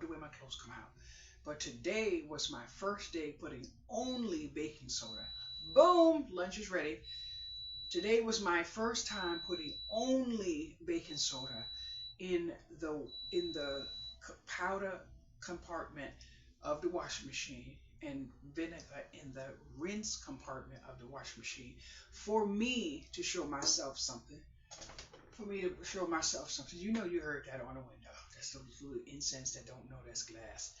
the way my clothes come out. But today was my first day putting only baking soda. Boom, lunch is ready. Today was my first time putting only baking soda in the powder compartment of the washing machine and vinegar in the rinse compartment of the washing machine for me to show myself something. For me to show myself something. You know you heard that on the window. That's the little incense that don't know that's glass.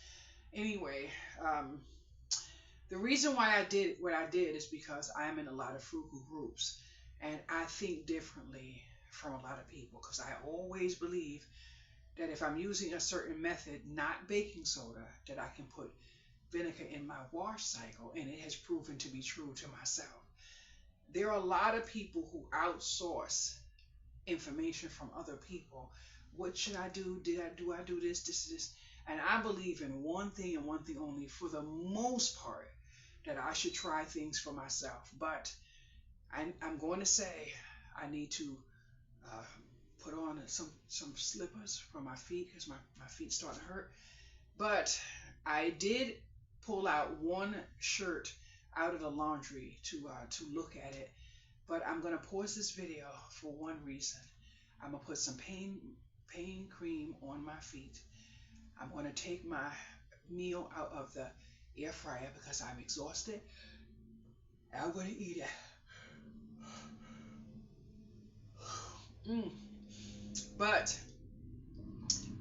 Anyway, the reason why I did what I did is because I am in a lot of frugal groups and I think differently from a lot of people because I always believe that if I'm using a certain method, not baking soda, that I can put vinegar in my wash cycle, and it has proven to be true to myself. There are a lot of people who outsource information from other people. What should I do? Do I do this? And I believe in one thing and one thing only for the most part, that I should try things for myself. But I'm going to say I need to uh, put on some slippers for my feet because my feet starting to hurt. But I did pull out one shirt out of the laundry to look at it. But I'm gonna pause this video for one reason. I'm gonna put some pain cream on my feet. I'm gonna take my meal out of the air fryer because I'm exhausted. I'm gonna eat it. But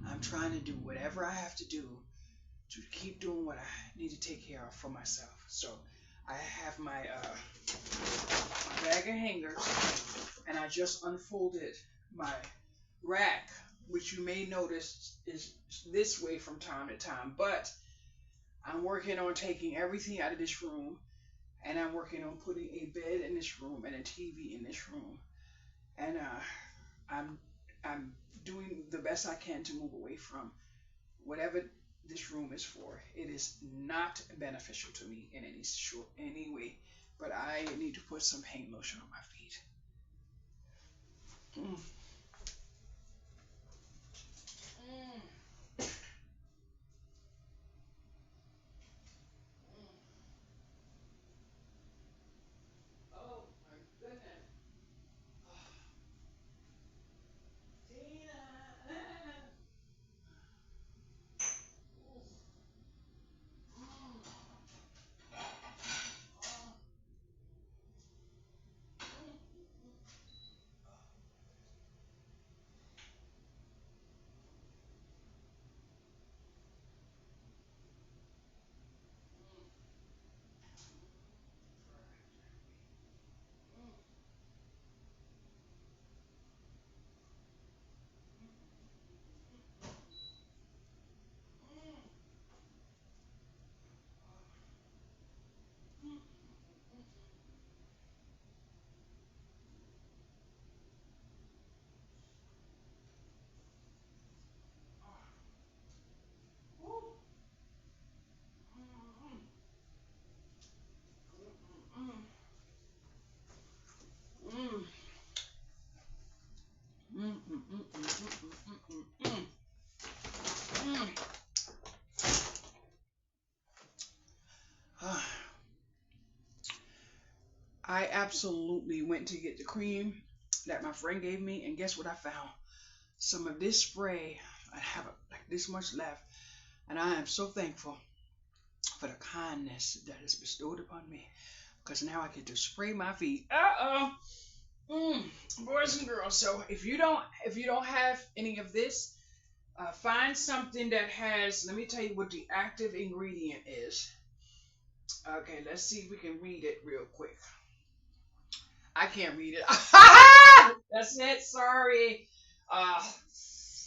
I'm trying to do whatever I have to do to keep doing what I need to take care of for myself. So I have my bag of hangers, and I just unfolded my rack, which you may notice is this way from time to time. But I'm working on taking everything out of this room, and I'm working on putting a bed in this room and a TV in this room, and I'm doing the best I can to move away from whatever this room is for. It is not beneficial to me in any way, but I need to put some pain lotion on my feet. Mm. Mm. Oh my goodness. Tina. I absolutely went to get the cream that my friend gave me, and guess what I found? Some of this spray. I have like this much left, and I am so thankful for the kindness that is bestowed upon me, because now I get to spray my feet. Boys and girls. So if you don't have any of this, find something that has. Let me tell you what the active ingredient is. Okay, let's see if we can read it real quick. I can't read it. That's it. Sorry. Uh,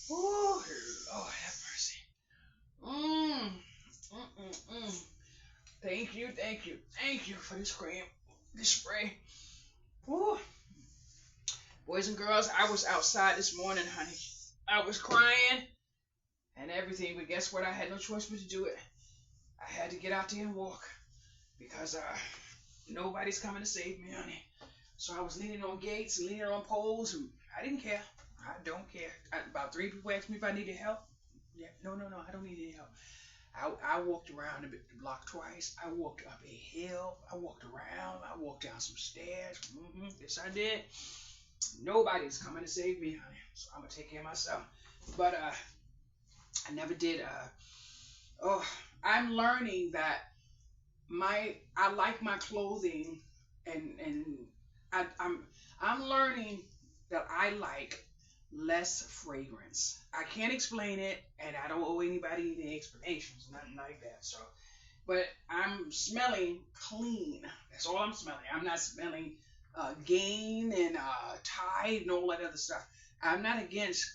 oh, Lord have mercy. Mm, thank you for this cream, this spray. Ooh. Boys and girls, I was outside this morning, honey. I was crying and everything, but guess what? I had no choice but to do it. I had to get out there and walk because nobody's coming to save me, honey. So I was leaning on gates leaning on poles, and I didn't care. I don't care. About 3 people asked me if I needed help. Yeah, no, I don't need any help. I walked around the block twice. I walked up a hill. I walked around. I walked down some stairs. Yes, I did. Nobody's coming to save me, honey. So I'm gonna take care of myself. But I never did. Oh, I'm learning that I like my clothing, and I'm learning that I like less fragrance. I can't explain it, and I don't owe anybody any explanations, nothing like that. So, but I'm smelling clean. That's all I'm smelling. I'm not smelling Gain and Tide and all that other stuff. I'm not against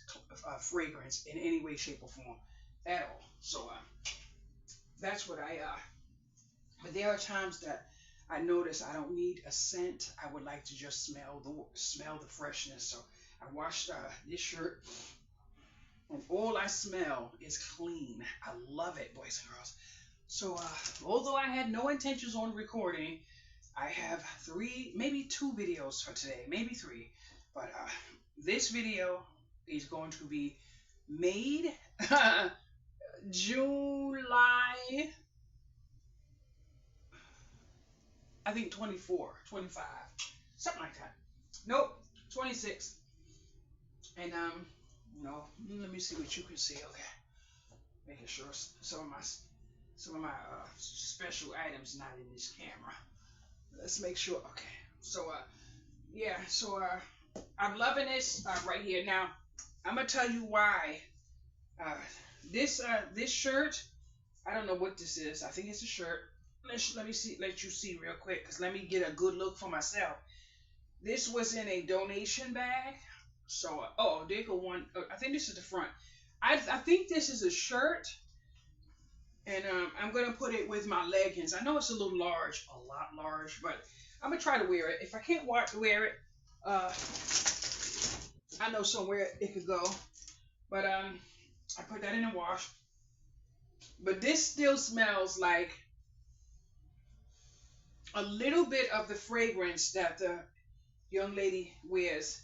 fragrance in any way, shape, or form at all. So that's what I. But there are times that I notice I don't need a scent. I would like to just smell the freshness. So I washed this shirt, and all I smell is clean. I love it, boys and girls. So although I had no intentions on recording, I have maybe 2 videos for today, maybe 3. But this video is going to be made July, I think 24, 25, something like that. Nope, 26. And no, let me see what you can see. Okay, making sure some of my special items not in this camera. Let's make sure. Okay, so yeah, so I'm loving this right here. Now I'm gonna tell you why. Uh, this shirt, I don't know what this is. I think it's a shirt. Let you see real quick, cause let me get a good look for myself. This was in a donation bag. So oh, there go one. I think this is the front. I think this is a shirt, and I'm gonna put it with my leggings. I know it's a little large, a lot large, but I'm gonna try to wear it. If I can't wear it, uh, I know somewhere it could go. But I put that in the wash. But this still smells like a little bit of the fragrance that the young lady wears.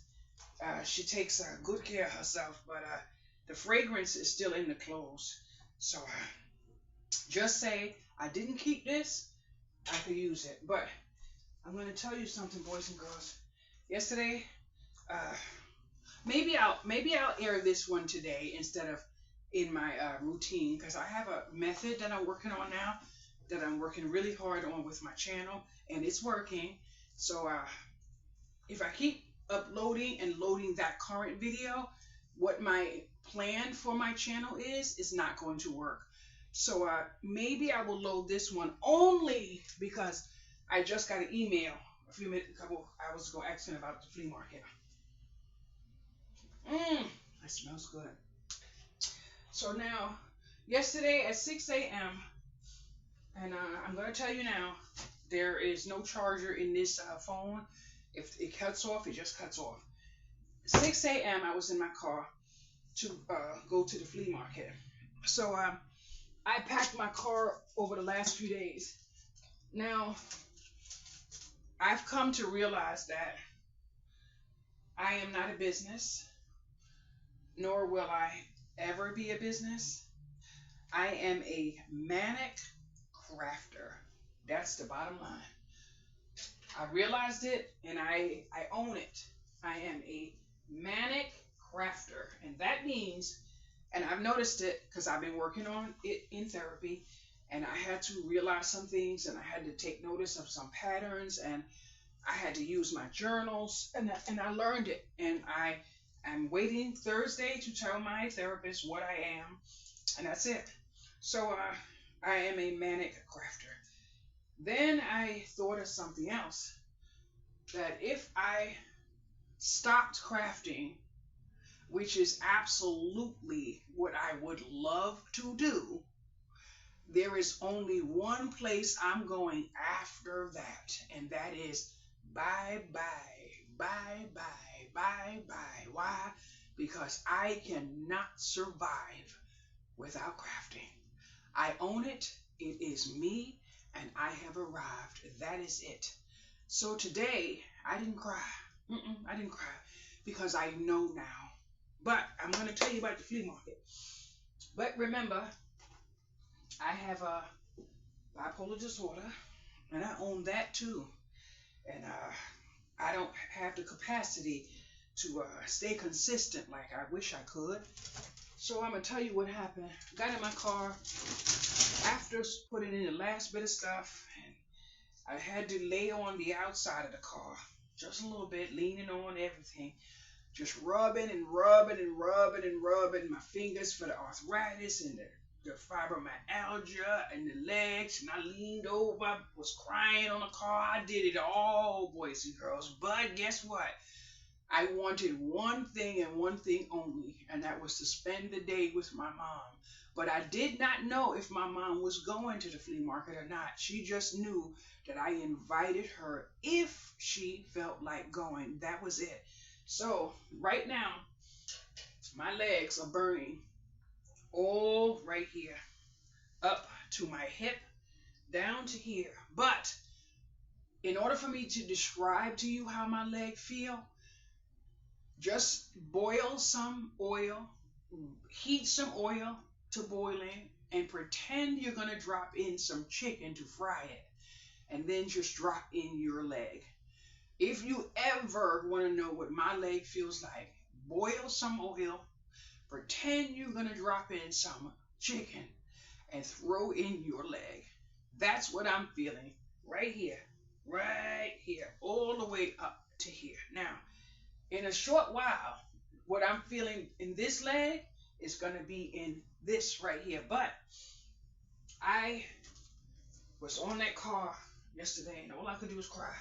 She takes good care of herself, but the fragrance is still in the clothes. So just say I didn't keep this, I could use it. But I'm going to tell you something, boys and girls. Yesterday, maybe I'll air this one today instead of in my routine, because I have a method that I'm working on now, that I'm working really hard on with my channel, and it's working. So if I keep uploading and loading that current video, what my plan for my channel is not going to work. So maybe I will load this one only because I just got an email a couple hours ago asking about the flea market. That smells good. So now, yesterday at 6 a.m., and I'm going to tell you now, there is no charger in this phone. If it cuts off, it just cuts off. 6 a.m., I was in my car to go to the flea market. So I packed my car over the last few days. Now, I've come to realize that I am not a business, nor will I ever be a business. I am a manic crafter. That's the bottom line. I realized it, and I own it. I am a manic crafter, and that means, and I've noticed it because I've been working on it in therapy, and I had to realize some things, and I had to take notice of some patterns, and I had to use my journals, and I learned it, and I'm waiting Thursday to tell my therapist what I am, and that's it. So I am a manic crafter. Then I thought of something else, that if I stopped crafting, which is absolutely what I would love to do, there is only one place I'm going after that, and that is bye bye, bye bye, bye bye. Why? Because I cannot survive without crafting. I own it. It is me, and I have arrived. That is it. So today, I didn't cry. I didn't cry because I know now. But I'm going to tell you about the flea market. But remember, I have a bipolar disorder, and I own that too. And I don't have the capacity to stay consistent like I wish I could. So I'm gonna tell you what happened. Got in my car after putting in the last bit of stuff, and I had to lay on the outside of the car just a little bit, leaning on everything, just rubbing and rubbing and rubbing and rubbing my fingers for the arthritis and the fibromyalgia and the legs. And I leaned over, was crying on the car. I did it all, boys and girls. But guess what? I wanted one thing and one thing only, and that was to spend the day with my mom. But I did not know if my mom was going to the flea market or not. She just knew that I invited her if she felt like going. That was it. So right now, my legs are burning all right here, up to my hip, down to here. But in order for me to describe to you how my leg feel, just boil some oil, heat some oil to boiling, and pretend you're going to drop in some chicken to fry it. And then just drop in your leg. If you ever want to know what my leg feels like, boil some oil, pretend you're going to drop in some chicken, and throw in your leg. That's what I'm feeling right here, all the way up to here. Now, in a short while, what I'm feeling in this leg is going to be in this right here. But I was on that car yesterday, and all I could do was cry.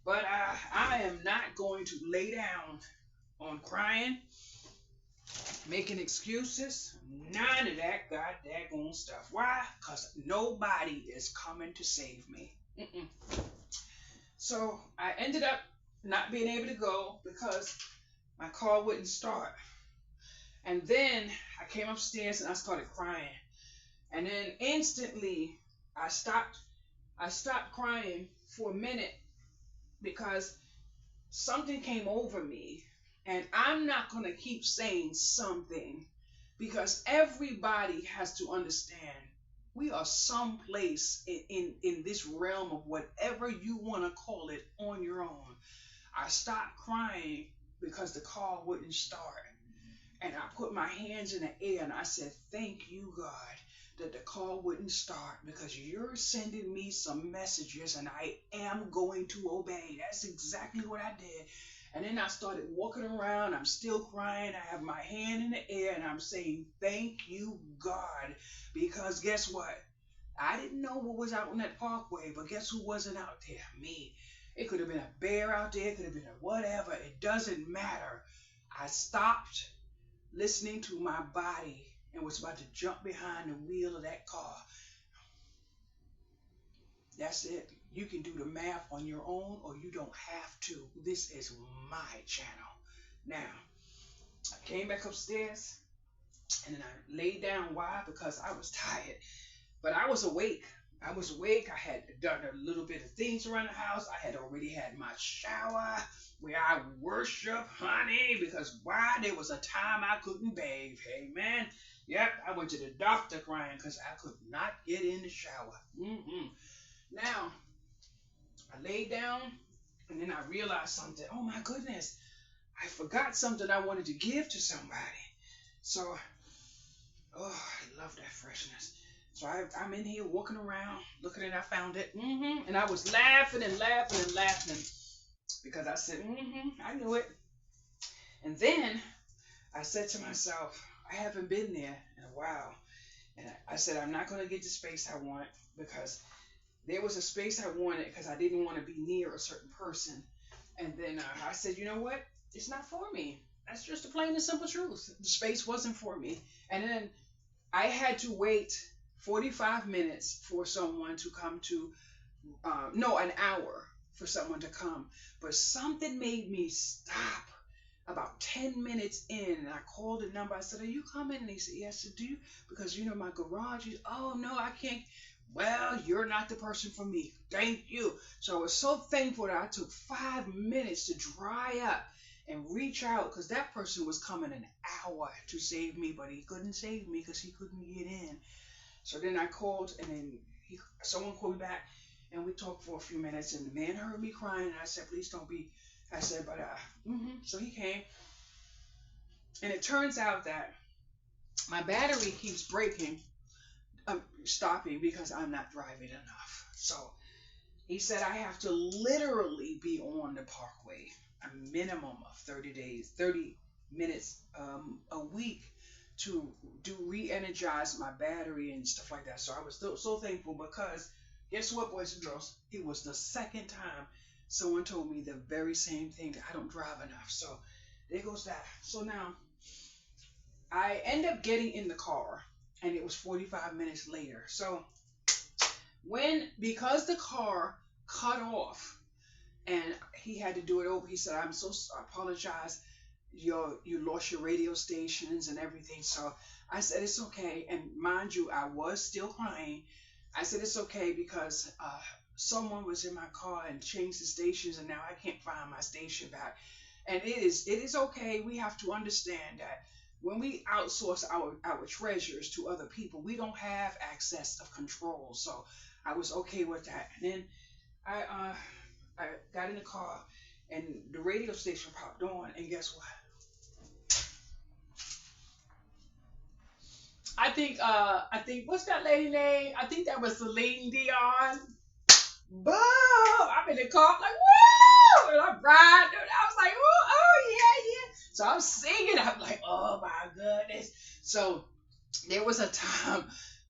But I am not going to lay down on crying, making excuses, none of that goddamn stuff. Why? Because nobody is coming to save me. So I ended up not being able to go because my car wouldn't start. And then I came upstairs and I started crying. And then instantly I stopped crying for a minute because something came over me. And I'm not going to keep saying something because everybody has to understand we are someplace in this realm of whatever you want to call it on your own. I stopped crying because the car wouldn't start. And I put my hands in the air and I said, thank you, God, that the car wouldn't start because you're sending me some messages and I am going to obey. That's exactly what I did. And then I started walking around. I'm still crying. I have my hand in the air and I'm saying, thank you, God. Because guess what? I didn't know what was out on that parkway, but guess who wasn't out there? Me. It could have been a bear out there. It could have been a whatever. It doesn't matter. I stopped listening to my body and was about to jump behind the wheel of that car. That's it. You can do the math on your own or you don't have to. This is my channel. Now, I came back upstairs and then I laid down. Why? Because I was tired. But I was awake. I had done a little bit of things around the house. I had already had my shower where I worship, honey, because why? There was a time I couldn't bathe. Amen. Yep, I went to the doctor crying because I could not get in the shower. Now, I laid down and then I realized something. Oh my goodness, I forgot something I wanted to give to somebody. So, I love that freshness. So I'm in here walking around, looking and I found it. And I was laughing and laughing and laughing because I said, I knew it. And then I said to myself, I haven't been there in a while. And I said, I'm not going to get the space I want because there was a space I wanted because I didn't want to be near a certain person. And then I said, you know what? It's not for me. That's just the plain and simple truth. The space wasn't for me. And then I had to wait 45 minutes for someone to come to, an hour for someone to come. But something made me stop about 10 minutes in. And I called the number. I said, are you coming? And he said, yes, I do. Because, my garage is, oh, no, I can't. Well, you're not the person for me. Thank you. So I was so thankful that I took 5 minutes to dry up and reach out, because that person was coming an hour to save me, but he couldn't save me because he couldn't get in. So then I called, and then someone called me back, and we talked for a few minutes, and the man heard me crying, and I said, please don't be. I said, but So he came, and it turns out that my battery keeps breaking, stopping because I'm not driving enough. So he said I have to literally be on the parkway a minimum of 30 days, 30 minutes a week to do re-energize my battery and stuff like that. So I was so thankful, because guess what, boys and girls? It was the second time someone told me the very same thing, that I don't drive enough. So there goes that. So now I end up getting in the car, and it was 45 minutes later. So because the car cut off and he had to do it over, he said, I apologize. You lost your radio stations and everything. So I said, it's okay. And mind you, I was still crying. I said, it's okay, because someone was in my car and changed the stations, and now I can't find my station back. And it is okay. We have to understand that when we outsource our treasures to other people, we don't have access of control. So I was okay with that. And then I got in the car, and the radio station popped on, and guess what? I think what's that lady name? I think that was Celine Dion. Boom! I'm in the car, I'm like, woo! And I'm riding, and I was like, oh yeah, yeah. So I'm singing, I'm like, oh my goodness. So there was a time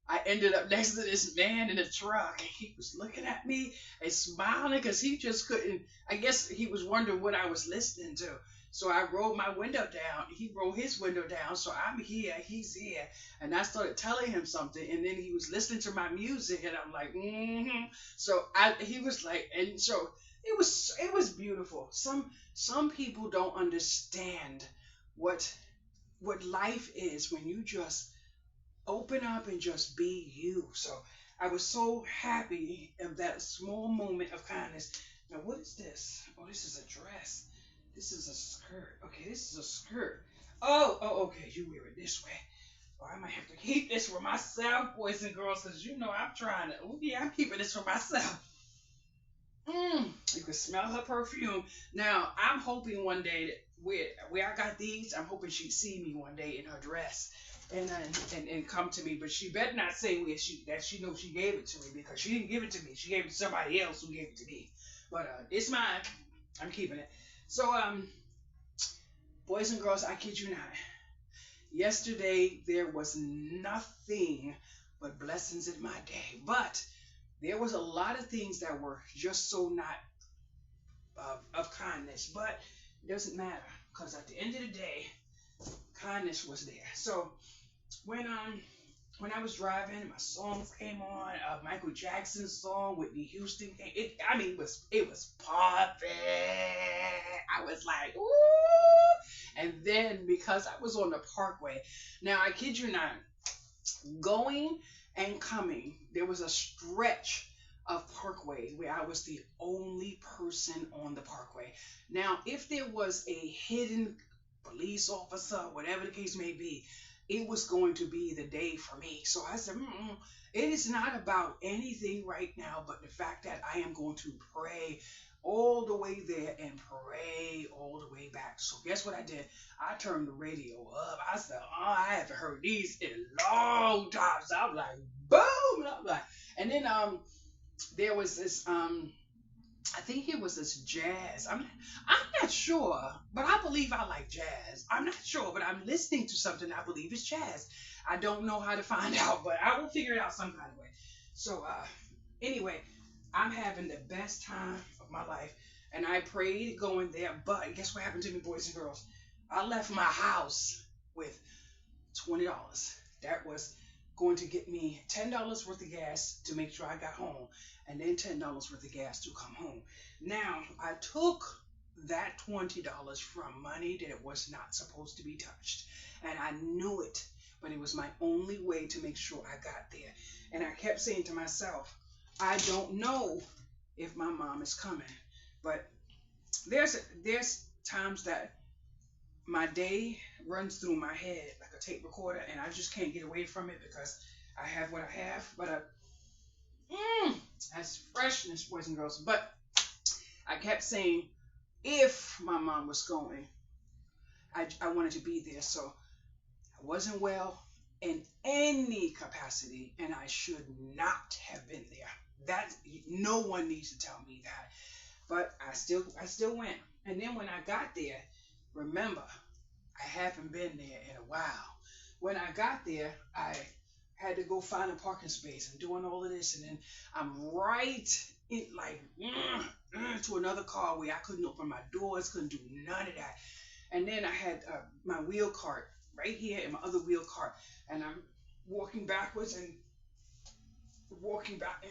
I ended up next to this man in the truck, and he was looking at me and smiling, because he just couldn't, I guess he was wondering what I was listening to. So I rolled my window down. He rolled his window down. So I'm here, he's here. And I started telling him something. And then he was listening to my music. And I'm like, mm-hmm. So he was like, and so it was beautiful. Some people don't understand what life is when you just open up and just be you. So I was so happy of that small moment of kindness. Now, what is this? Oh, this is a dress. This is a skirt. Okay, this is a skirt. Oh, okay. You wear it this way. Oh, I might have to keep this for myself, boys and girls, because I'm trying to. Oh, yeah, I'm keeping this for myself. You can smell her perfume. Now, I'm hoping one day that where I got these, I'm hoping she'd see me one day in her dress and come to me. But she better not say that she knows she gave it to me, because she didn't give it to me. She gave it to somebody else who gave it to me. But it's mine. I'm keeping it. So, boys and girls, I kid you not. Yesterday, there was nothing but blessings in my day. But there was a lot of things that were just so not of kindness. But it doesn't matter, because at the end of the day, kindness was there. So, when I was driving, my songs came on. Michael Jackson's song, Whitney Houston came. It was popping. I was like, ooh. And then because I was on the parkway, now I kid you not, going and coming, there was a stretch of parkway where I was the only person on the parkway. Now, if there was a hidden police officer, whatever the case may be, it was going to be the day for me. So I said, it is not about anything right now, but the fact that I am going to pray all the way there and pray all the way back. So guess what I did? I turned the radio up. I said, I haven't heard these in a long time. So I'm like, boom. And I'm like, and then there was this I think it was this jazz. I'm not sure, but I believe I like jazz. I'm not sure, but I'm listening to something I believe is jazz. I don't know how to find out, but I will figure it out some kind of way. So anyway, I'm having the best time of my life, and I prayed going there. But guess what happened to me, boys and girls? I left my house with $20. That was going to get me $10 worth of gas to make sure I got home, and then $10 worth of gas to come home. Now, I took that $20 from money that it was not supposed to be touched, and I knew it, but it was my only way to make sure I got there. And I kept saying to myself, I don't know if my mom is coming, but there's times that my day runs through my head like a tape recorder, and I just can't get away from it because I have what I have. But that's freshness, boys and girls. But I kept saying, if my mom was going, I wanted to be there. So I wasn't well in any capacity, and I should not have been there. That no one needs to tell me that. But I still went. And then when I got there, remember, I haven't been there in a while. When I got there, I had to go find a parking space and doing all of this, and then I'm right in like to another car where I couldn't open my doors, couldn't do none of that. And then I had my wheel cart right here and my other wheel cart, and I'm walking backwards and walking back,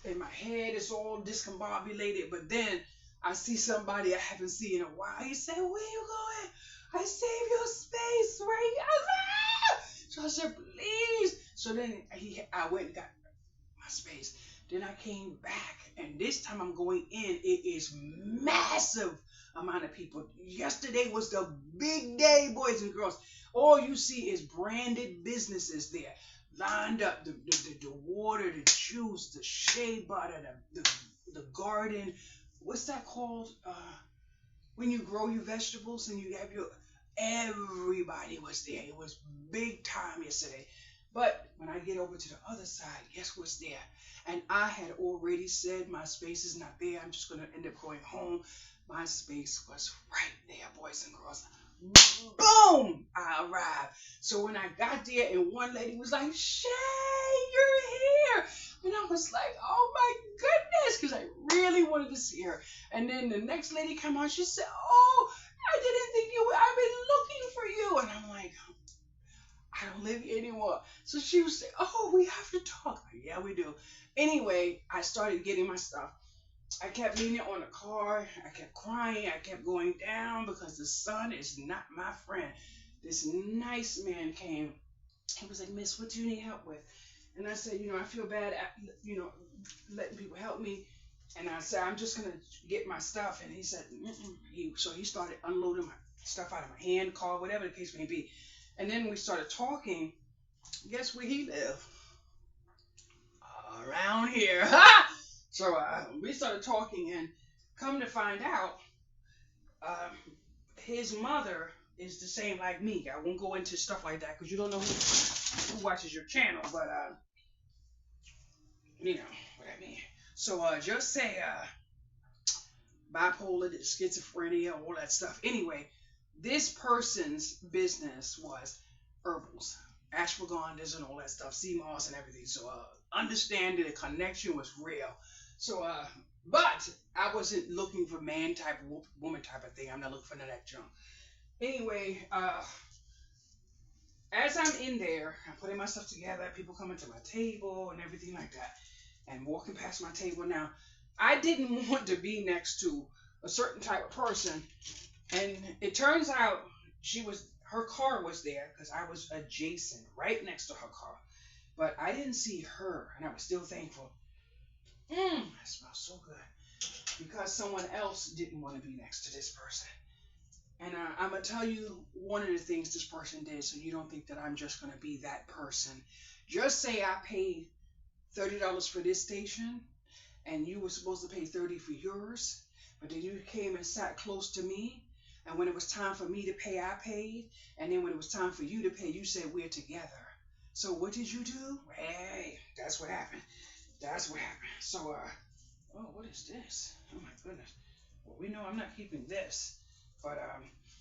and my head is all discombobulated. But then I see somebody I haven't seen in a while. He said, "Where you going? I saved your space, right?" So I said, "Please." So then I went and got my space. Then I came back, and this time I'm going in. It is massive amount of people. Yesterday was the big day, boys and girls. All you see is branded businesses there, lined up. The water, the juice, the shea butter, the garden. What's that called? When you grow your vegetables and you have your, everybody was there. It was big time yesterday. But when I get over to the other side, guess what's there? And I had already said my space is not there. I'm just going to end up going home. My space was right there, boys and girls. Boom! I arrived. So when I got there, and one lady was like, "Shay, you're here." And I was like, "Oh my goodness," because I really wanted to see her. And then the next lady came out. She said, "Oh, I didn't think you would. I've been looking for you." And I'm like, "I don't live here anymore." So she was saying, "Oh, we have to talk." Like, yeah, we do. Anyway, I started getting my stuff. I kept leaning on the car. I kept crying. I kept going down because the sun is not my friend. This nice man came. He was like, "Miss, what do you need help with?" And I said, "I feel bad, letting people help me." And I said, "I'm just going to get my stuff." And he said, so he started unloading my stuff out of my hand, car, whatever the case may be. And then we started talking. Guess where he lived? Around here. So we started talking, and come to find out, um, his mother is the same like me. I won't go into stuff like that because you don't know who watches your channel, but you know what I mean. So just say bipolar, schizophrenia, all that stuff. Anyway, this person's business was herbals, ashwagandhas, and all that stuff, sea moss and everything. So understanding the connection was real. So but I wasn't looking for man type, woman type of thing. I'm not looking for none of that junk. Anyway, as I'm in there, I'm putting my stuff together, people coming to my table and everything like that, and walking past my table. Now, I didn't want to be next to a certain type of person, and it turns out her car was there because I was adjacent, right next to her car, but I didn't see her, and I was still thankful. That smells so good because someone else didn't want to be next to this person. And I'm going to tell you one of the things this person did so you don't think that I'm just going to be that person. Just say I paid $30 for this station and you were supposed to pay $30 for yours, but then you came and sat close to me, and when it was time for me to pay, I paid, and then when it was time for you to pay, you said we're together. So what did you do? Hey, that's what happened. That's what happened. So, oh, what is this? Oh my goodness. Well, we know I'm not keeping this. But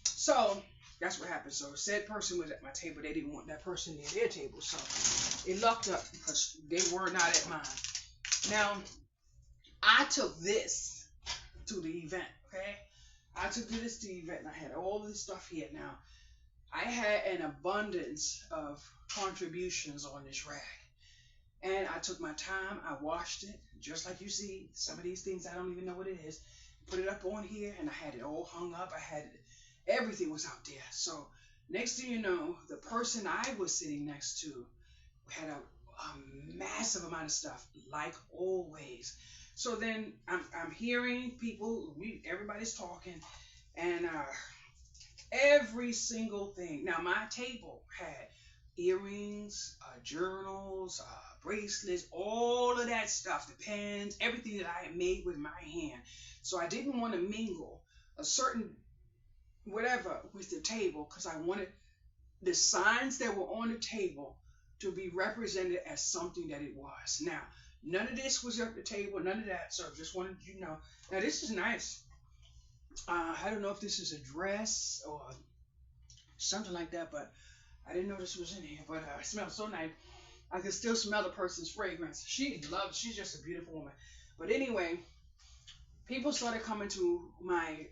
so that's what happened. So said person was at my table. They didn't want that person near their table, so it lucked up because they were not at mine. Now I took this to the event. Okay, I took this to the event, and I had all this stuff here. Now I had an abundance of contributions on this rag, and I took my time. I washed it just like you see. Some of these things I don't even know what it is. Put it up on here, and I had it all hung up. I had it, everything was out there. So next thing you know, the person I was sitting next to had a massive amount of stuff, like always. So then I'm hearing people, everybody's talking, and Every single thing. Now, my table had earrings, journals, bracelets, all of that stuff, the pens, everything that I had made with my hand. So I didn't want to mingle a certain whatever with the table because I wanted the signs that were on the table to be represented as something that it was. Now, none of this was at the table, none of that. So just wanted you to know. Now, this is nice. I don't know if this is a dress or something like that, but I didn't know this was in here. But it smells so nice. I can still smell the person's fragrance. She's just a beautiful woman. But anyway, people started coming to my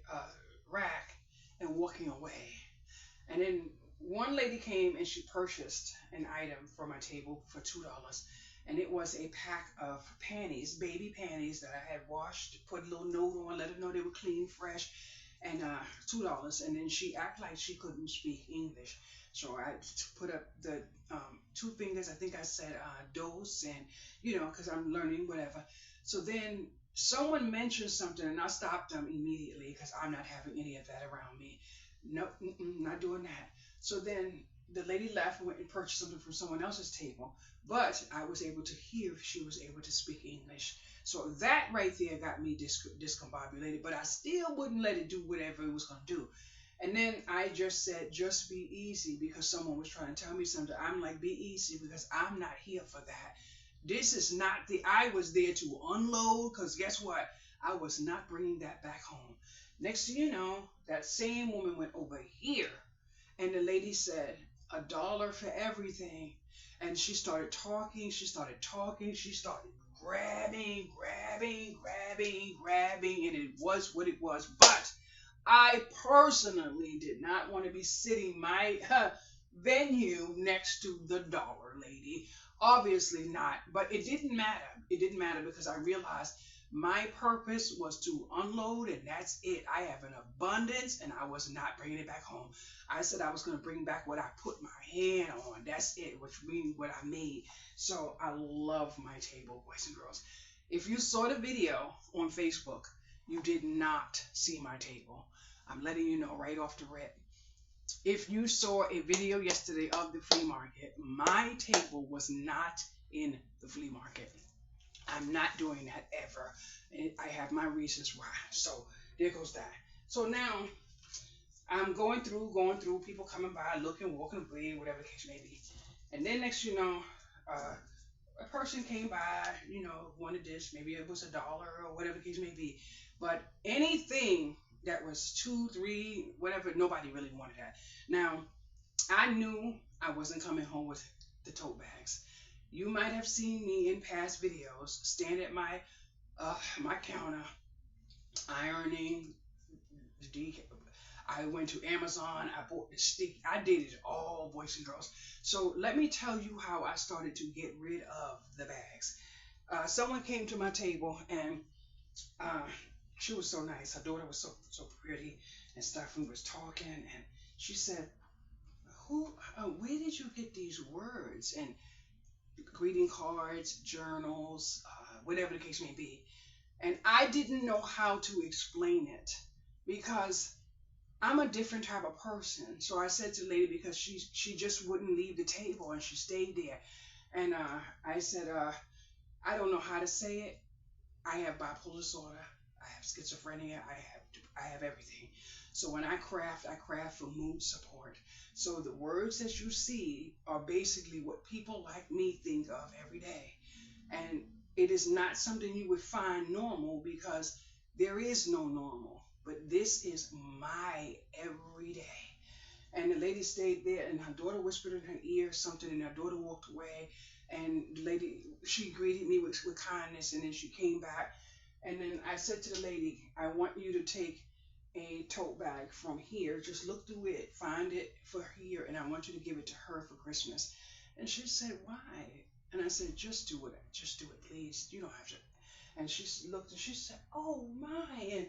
rack and walking away. And then one lady came and she purchased an item for my table for $2. And it was a pack of panties, baby panties that I had washed, put a little note on, let her know they were clean, fresh, and $2. And then she acted like she couldn't speak English. So I put up the two fingers, I think I said dos, and because I'm learning, whatever. So then someone mentioned something, and I stopped them immediately because I'm not having any of that around me. No, not doing that. So then the lady left and went and purchased something from someone else's table, but I was able to hear if she was able to speak English. So that right there got me discombobulated, but I still wouldn't let it do whatever it was going to do. And then I just said, just be easy, because someone was trying to tell me something. I'm like, be easy, because I'm not here for that. This is not I was there to unload, because guess what? I was not bringing that back home. Next thing you know, that same woman went over here, and the lady said, $1 for everything. And she started talking, she started grabbing, and it was what it was. But I personally did not want to be sitting my venue next to the dollar lady. Obviously not, but it didn't matter. It didn't matter because I realized my purpose was to unload, and that's it. I have an abundance, and I was not bringing it back home. I said I was going to bring back what I put my hand on. That's it, which means what I made. So I love my table, boys and girls. If you saw the video on Facebook, you did not see my table. I'm letting you know right off the rip. If you saw a video yesterday of the flea market, my table was not in the flea market. I'm not doing that ever. And I have my reasons why. So there goes that. So now I'm going through, people coming by, looking, walking away, whatever the case may be. And then next you know, a person came by, wanted this, maybe it was $1 or whatever the case may be. But anything that was 2, 3, whatever, nobody really wanted that. Now, I knew I wasn't coming home with the tote bags. You might have seen me in past videos stand at my counter, ironing. I went to Amazon. I bought the stick. I did it all, boys and girls. So let me tell you how I started to get rid of the bags. Someone came to my table, and she was so nice. Her daughter was so pretty and stuff. We was talking, and she said, where did you get these words? And greeting cards, journals, whatever the case may be. And I didn't know how to explain it because I'm a different type of person. So I said to the lady, because she just wouldn't leave the table and she stayed there. And I said, I don't know how to say it. I have bipolar disorder. I have schizophrenia. I have everything. So when I craft for mood support. So the words that you see are basically what people like me think of every day. And it is not something you would find normal because there is no normal. But this is my everyday. And the lady stayed there, and her daughter whispered in her ear something, and her daughter walked away. And the lady, she greeted me with kindness, and then she came back. And then I said to the lady, I want you to take a tote bag from here. Just look through it, find it for here, and I want you to give it to her for Christmas. And she said, why? And I said, just do it, please. You don't have to. And she looked and she said, oh my, and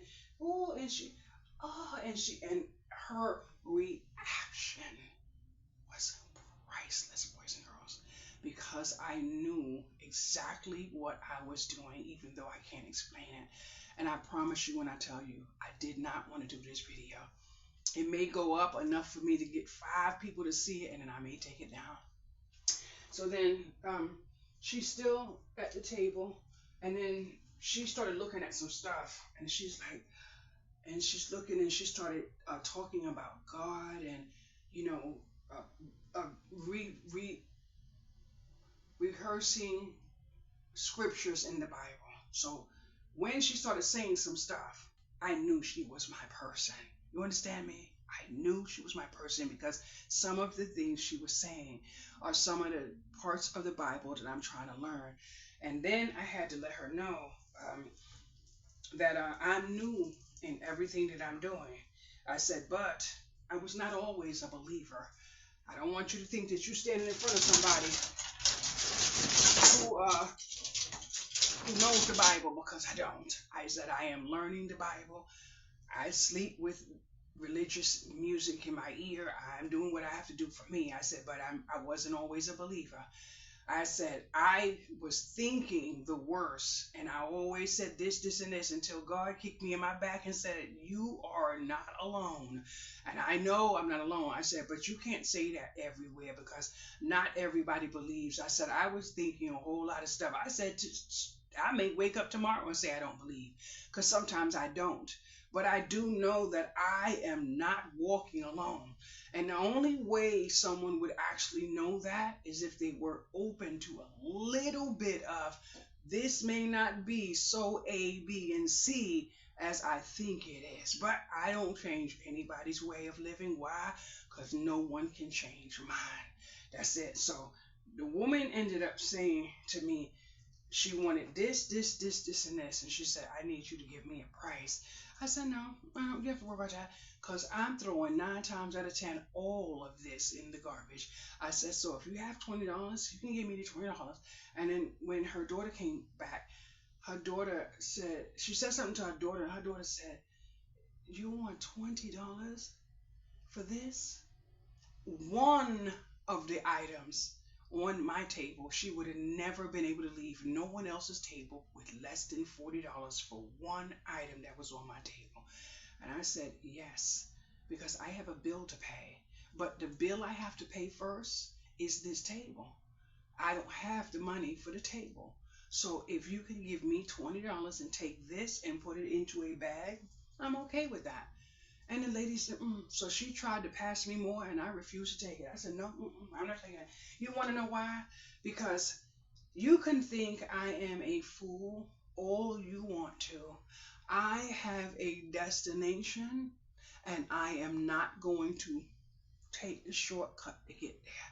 and her reaction was priceless, boys and girls, because I knew exactly what I was doing, even though I can't explain it. And I promise you when I tell you, I did not want to do this video. It may go up enough for me to get 5 people to see it, and then I may take it down. So then she's still at the table, and then she started looking at some stuff, and she's like, and she's looking, and she started talking about God, and you know, uh, uh, rehearsing scriptures in the Bible. So when she started saying some stuff, I knew she was my person. You understand me? I knew she was my person because some of the things she was saying are some of the parts of the Bible that I'm trying to learn. And then I had to let her know that I'm new in everything that I'm doing. I said, but I was not always a believer. I don't want you to think that you're standing in front of somebody who knows the Bible, because I don't. I said I am learning the Bible. I sleep with religious music in my ear. I'm doing what I have to do for me. I said, but I wasn't always a believer. I said I was thinking the worst, and I always said this, this, and this until God kicked me in my back and said, you are not alone. And I know I'm not alone. I said, but you can't say that everywhere because not everybody believes. I said I was thinking a whole lot of stuff. I said I may wake up tomorrow and say I don't believe, because sometimes I don't. But I do know that I am not walking alone. And the only way someone would actually know that is if they were open to a little bit of, this may not be so A, B, and C as I think it is. But I don't change anybody's way of living. Why? Because no one can change mine. That's it. So the woman ended up saying to me, she wanted this, this, this, this, and this. And she said, I need you to give me a price. I said, no, I don't have to worry about that, because I'm throwing 9 times out of 10 all of this in the garbage. I said, so if you have $20, you can give me the $20. And then when her daughter came back, her daughter said, she said something to her daughter, and her daughter said, you want $20 for this? One of the items on my table, she would have never been able to leave no one else's table with less than $40 for one item that was on my table. And I said, yes, because I have a bill to pay. But the bill I have to pay first is this table. I don't have the money for the table. So if you can give me $20 and take this and put it into a bag, I'm okay with that. And the lady said, So she tried to pass me more, and I refused to take it. I said, no, I'm not taking it. You want to know why? Because you can think I am a fool all you want to. I have a destination, and I am not going to take the shortcut to get there.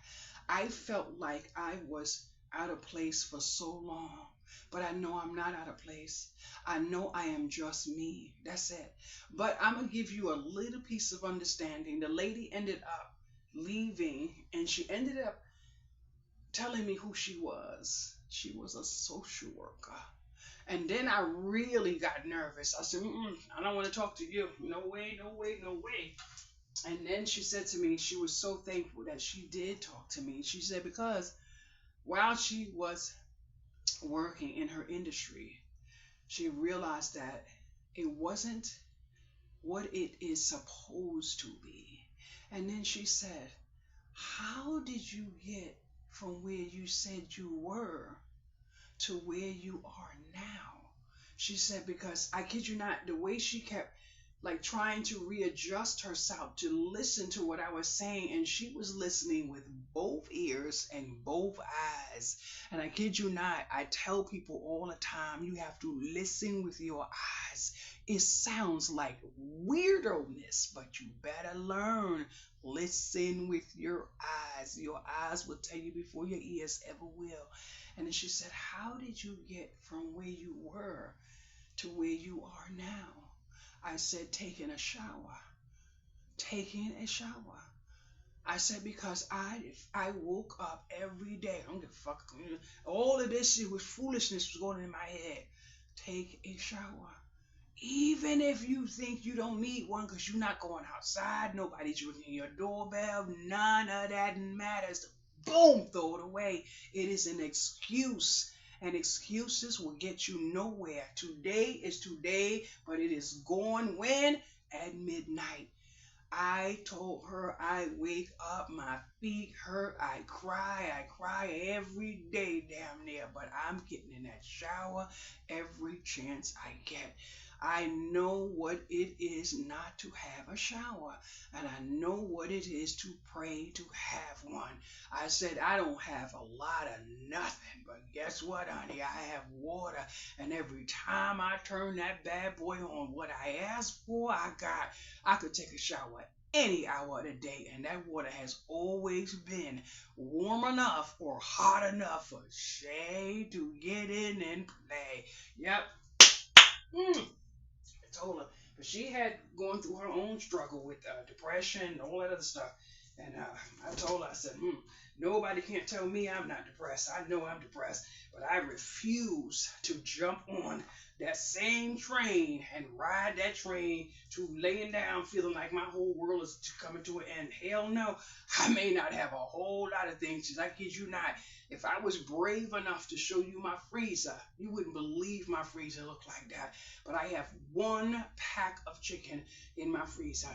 I felt like I was out of place for so long, but I know I'm not out of place. I know I am just me. That's it. But I'm going to give you a little piece of understanding. The lady ended up leaving, and she ended up telling me who she was. She was a social worker. And then I really got nervous. I said, I don't want to talk to you. No way, no way, no way. And then she said to me, she was so thankful that she did talk to me. She said, because while she was working in her industry, she realized that it wasn't what it is supposed to be. And then she said, how did you get from where you said you were to where you are now? She said, because I kid you not, the way she kept like trying to readjust herself to listen to what I was saying, and she was listening with both ears and both eyes. And I kid you not, I tell people all the time, you have to listen with your eyes. It sounds like weirdo-ness, but you better learn. Listen with your eyes. Your eyes will tell you before your ears ever will. And then she said, how did you get from where you were to where you are now? I said, taking a shower. Taking a shower. I said, because I woke up every day. I don't give a fuck. All of this shit was foolishness was going in my head. Take a shower. Even if you think you don't need one because you're not going outside, nobody's ringing your doorbell, none of that matters. Boom, throw it away. It is an excuse. And excuses will get you nowhere. Today is today, but it is gone when? At midnight. I told her I wake up, my feet hurt, I cry every day damn near, but I'm getting in that shower every chance I get. I know what it is not to have a shower, and I know what it is to pray to have one. I said I don't have a lot of nothing, but guess what, honey? I have water, and every time I turn that bad boy on, what I asked for, I got. I could take a shower any hour of the day, and that water has always been warm enough or hot enough for Shay to get in and play. Yep. Mm. I told her, but she had gone through her own struggle with depression and all that other stuff. And I told her, I said, nobody can't tell me I'm not depressed. I know I'm depressed, but I refuse to jump on that same train and ride that train to laying down feeling like my whole world is coming to an end. Hell no. I may not have a whole lot of things, I kid you not. If I was brave enough to show you my freezer, you wouldn't believe my freezer looked like that. But I have one pack of chicken in my freezer,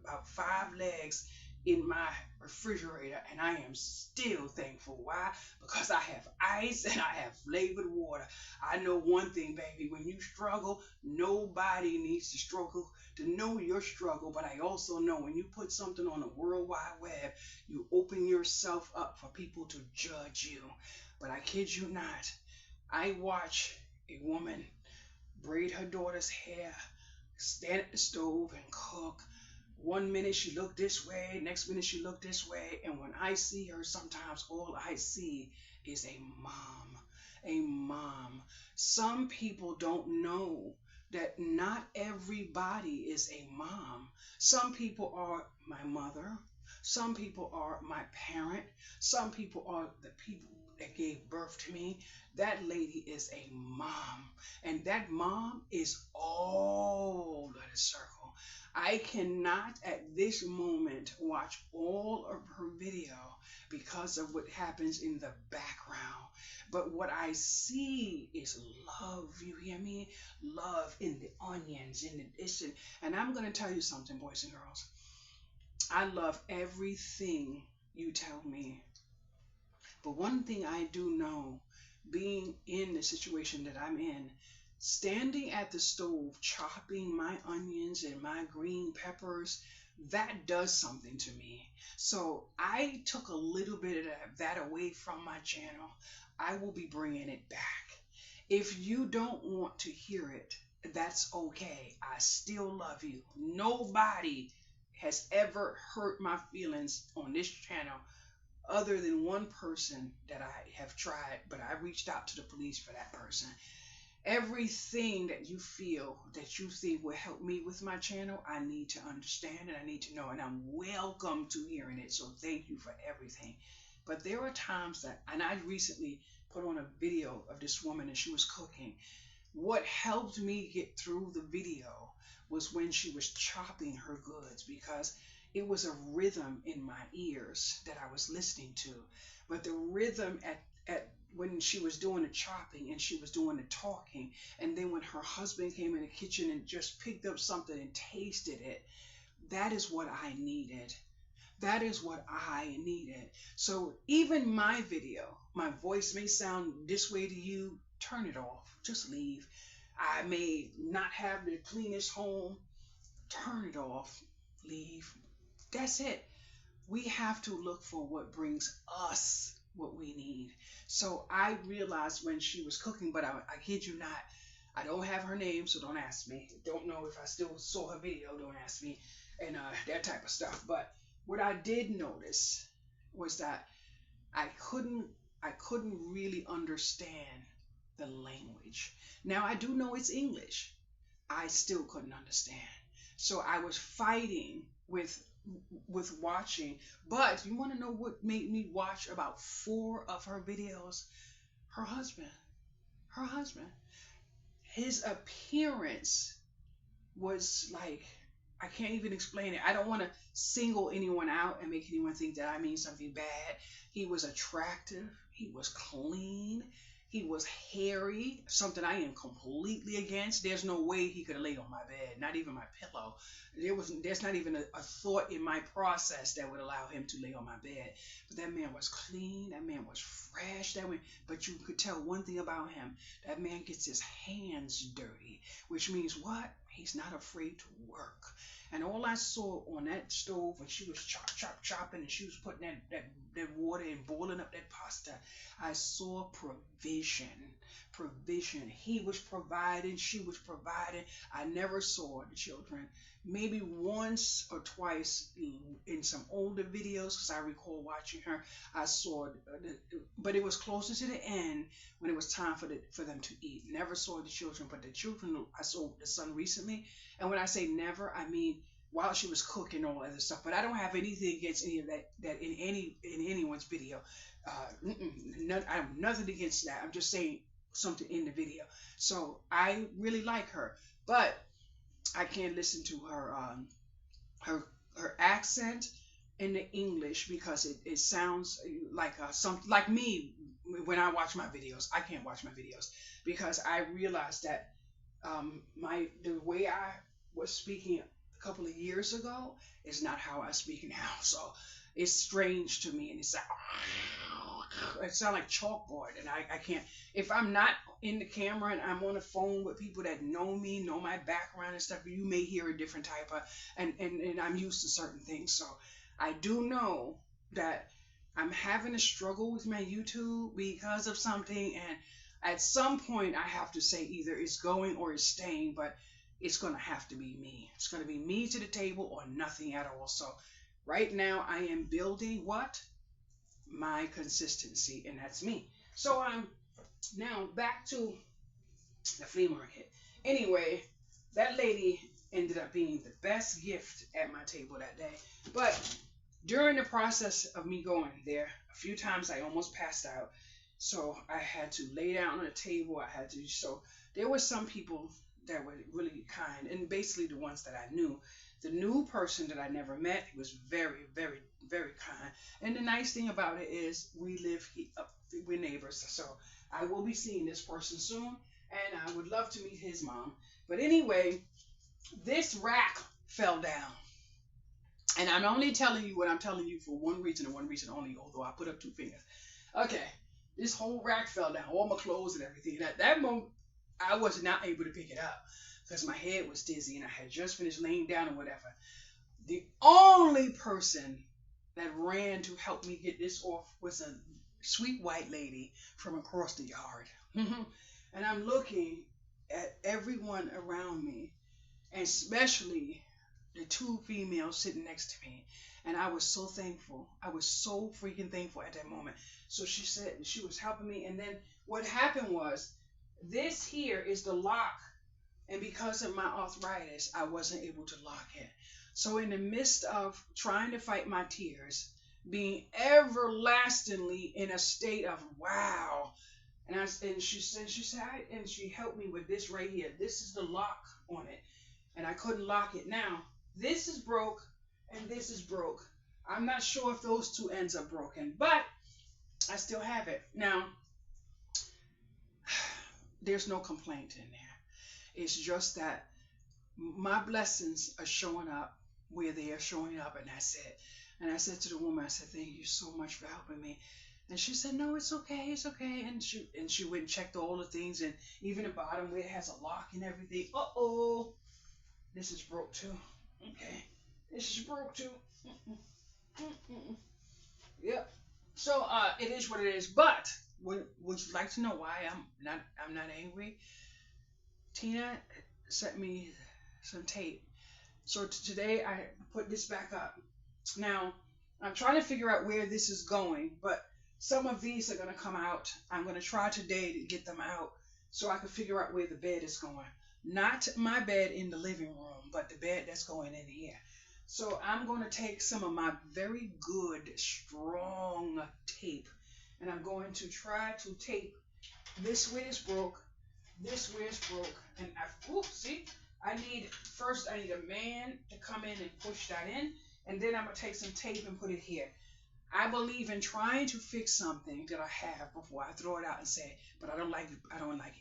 about 5 legs in my refrigerator, and I am still thankful. Why? Because I have ice and I have flavored water. I know one thing, baby, when you struggle, nobody needs to struggle to know your struggle, but I also know when you put something on the World Wide Web, you open yourself up for people to judge you. But I kid you not, I watch a woman braid her daughter's hair, stand at the stove and cook. One minute she looked this way, next minute she looked this way, and when I see her, sometimes all I see is a mom. A mom. Some people don't know that not everybody is a mom. Some people are my mother. Some people are my parent. Some people are the people that gave birth to me. That lady is a mom. And that mom is all of the circle. I cannot at this moment watch all of her video because of what happens in the background. But what I see is love. You hear me? Love in the onions, in the this. And I'm going to tell you something, boys and girls. I love everything you tell me. But one thing I do know, being in the situation that I'm in, standing at the stove chopping my onions and my green peppers, that does something to me. So I took a little bit of that away from my channel. I will be bringing it back. If you don't want to hear it, that's okay. I still love you. Nobody has ever hurt my feelings on this channel other than one person that I have tried, but I reached out to the police for that person. Everything that you feel that you think will help me with my channel, I need to understand and I need to know, and I'm welcome to hearing it. So thank you for everything. But there are times that, and I recently put on a video of this woman and she was cooking. What helped me get through the video was when she was chopping her goods, because it was a rhythm in my ears that I was listening to. But the rhythm at when she was doing the chopping and she was doing the talking, and then when her husband came in the kitchen and just picked up something and tasted it, that is what I needed. That is what I needed. So even my video, my voice may sound this way to you, turn it off. Just leave. I may not have the cleanest home. Turn it off. Leave. That's it. We have to look for what brings us what we need. So I realized when she was cooking, but I kid you not, I don't have her name, so don't ask me. Don't know if I still saw her video, don't ask me, and that type of stuff. But what I did notice was that I couldn't really understand the language. Now I do know it's English. I still couldn't understand. So I was fighting with watching. But you want to know what made me watch about 4 of her videos? Her husband. Her husband. His appearance was like, I can't even explain it. I don't want to single anyone out and make anyone think that I mean something bad. He was attractive. He was clean. He was hairy, something I am completely against. There's no way he could have laid on my bed, not even my pillow. There's not even a thought in my process that would allow him to lay on my bed. But that man was clean, that man was fresh, but you could tell one thing about him. That man gets his hands dirty, which means what? He's not afraid to work. And all I saw on that stove when she was chopping, and she was putting that water and boiling up that pasta, I saw provision. Provision. He was providing, she was providing. I never saw the children. Maybe once or twice in some older videos, because I recall watching her, I saw, but it was closer to the end when it was time for them to eat. Never saw the children, but the children, I saw the son recently. And when I say never, I mean while she was cooking all other stuff. But I don't have anything against any of that in anyone's video. I have nothing against that. I'm just saying something in the video. So I really like her, but I can't listen to her accent in the English because it sounds like something like me when I watch my videos. I can't watch my videos because I realized that the way I was speaking a couple of years ago is not how I speak now. So it's strange to me, and it's like it sounds like chalkboard, and I can't. If I'm not in the camera and I'm on the phone with people that know me, know my background and stuff, you may hear a different type of, and I'm used to certain things. So I do know that I'm having a struggle with my YouTube because of something, and at some point I have to say either it's going or it's staying, but it's going to have to be me. It's going to be me to the table or nothing at all. So right now I am building what? My consistency, and that's me. So I'm now back to the flea market. Anyway, that lady ended up being the best gift at my table that day. But during the process of me going there, a few times I almost passed out. So I had to lay down on a table. So there were some people that were really kind, and basically the ones that I knew. The new person that I never met was very, very, very kind. And the nice thing about it is we're neighbors. So I will be seeing this person soon, and I would love to meet his mom. But anyway, this rack fell down. And I'm only telling you what I'm telling you for one reason and one reason only, although I put up 2 fingers. Okay, this whole rack fell down, all my clothes and everything. And at that moment, I was not able to pick it up because my head was dizzy and I had just finished laying down or whatever. The only person that ran to help me get this off was a sweet white lady from across the yard. And I'm looking at everyone around me, and especially the 2 females sitting next to me. And I was so thankful. I was so freaking thankful at that moment. So she said she was helping me. And then what happened was, this here is the lock. And because of my arthritis, I wasn't able to lock it. So in the midst of trying to fight my tears, being everlastingly in a state of wow, and she helped me with this right here. This is the lock on it, and I couldn't lock it. Now this is broke, and this is broke. I'm not sure if those 2 ends are broken, but I still have it. Now there's no complaint in there. It's just that my blessings are showing up where they are showing up, and that's it. And I said to the woman, I said, thank you so much for helping me. And she said, no, it's okay, it's okay. And she went and checked all the things, and even the bottom where it has a lock and everything. Uh-oh, this is broke too. Okay, this is broke too. Yep. So it is what it is. But would you like to know why I'm not angry? Tina sent me some tape. So today I put this back up. Now I'm trying to figure out where this is going, but some of these are going to come out. I'm going to try today to get them out so I can figure out where the bed is going. Not my bed in the living room, but the bed that's going in here. So I'm going to take some of my very good, strong tape, and I'm going to try to tape this where it's broke, this where it's broke, and I need a man to come in and push that in, and then I'm going to take some tape and put it here. I believe in trying to fix something that I have before I throw it out and say, but I don't like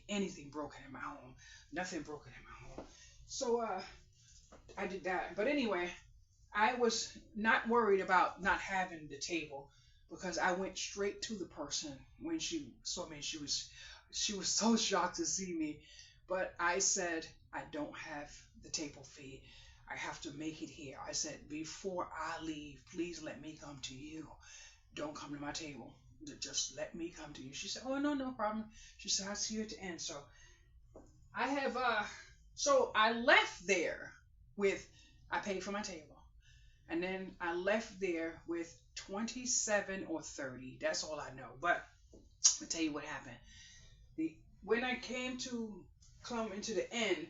anything broken in my home. Nothing broken in my home. So I did that. But anyway, I was not worried about not having the table because I went straight to the person when she saw me. She was so shocked to see me. But I said, I don't have the table fee. I have to make it here. I said, before I leave, please let me come to you. Don't come to my table. Just let me come to you. She said, oh, no, no problem. She said, I'll see you at the end. So I left there with, I paid for my table. And then I left there with 27 or 30. That's all I know. But I'll tell you what happened. When I came to come into the end,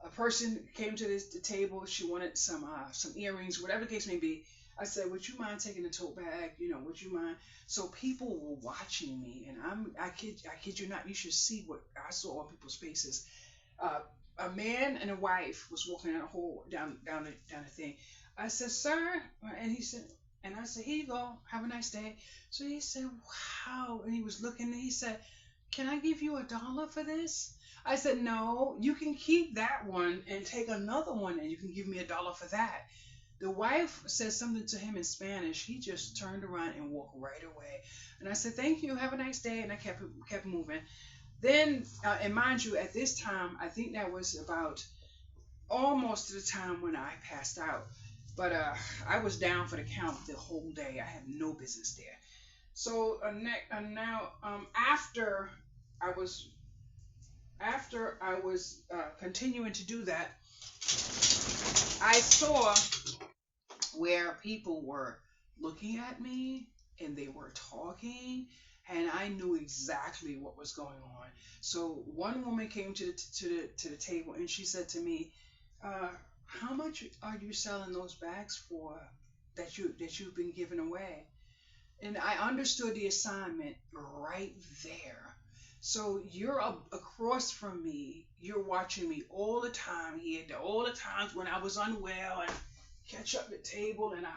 a person came to the table. She wanted some earrings, whatever the case may be. I said, "Would you mind taking a tote bag? Would you mind?" So people were watching me, and I kid you not. You should see what I saw on people's faces. Uh, a man and a wife was walking down the hall down the thing. I said, "Sir," and he said, and I said, "Here you go. Have a nice day." So he said, "Wow," and he was looking. And he said, "Can I give you $1 for this?" I said, "No, you can keep that one and take another one, and you can give me $1 for that." The wife said something to him in Spanish. He just turned around and walked right away. And I said, "Thank you. Have a nice day." And I kept moving. Then, and mind you, at this time, I think that was about almost to the time when I passed out. But I was down for the count the whole day. I had no business there. So now, I was after I was continuing to do that, I saw where people were looking at me and they were talking, and I knew exactly what was going on. So one woman came to the table and she said to me, "How much are you selling those bags for that you've been giving away?" And I understood the assignment right there. So you're across from me. You're watching me all the time here. All the times when I was unwell and catch up the table and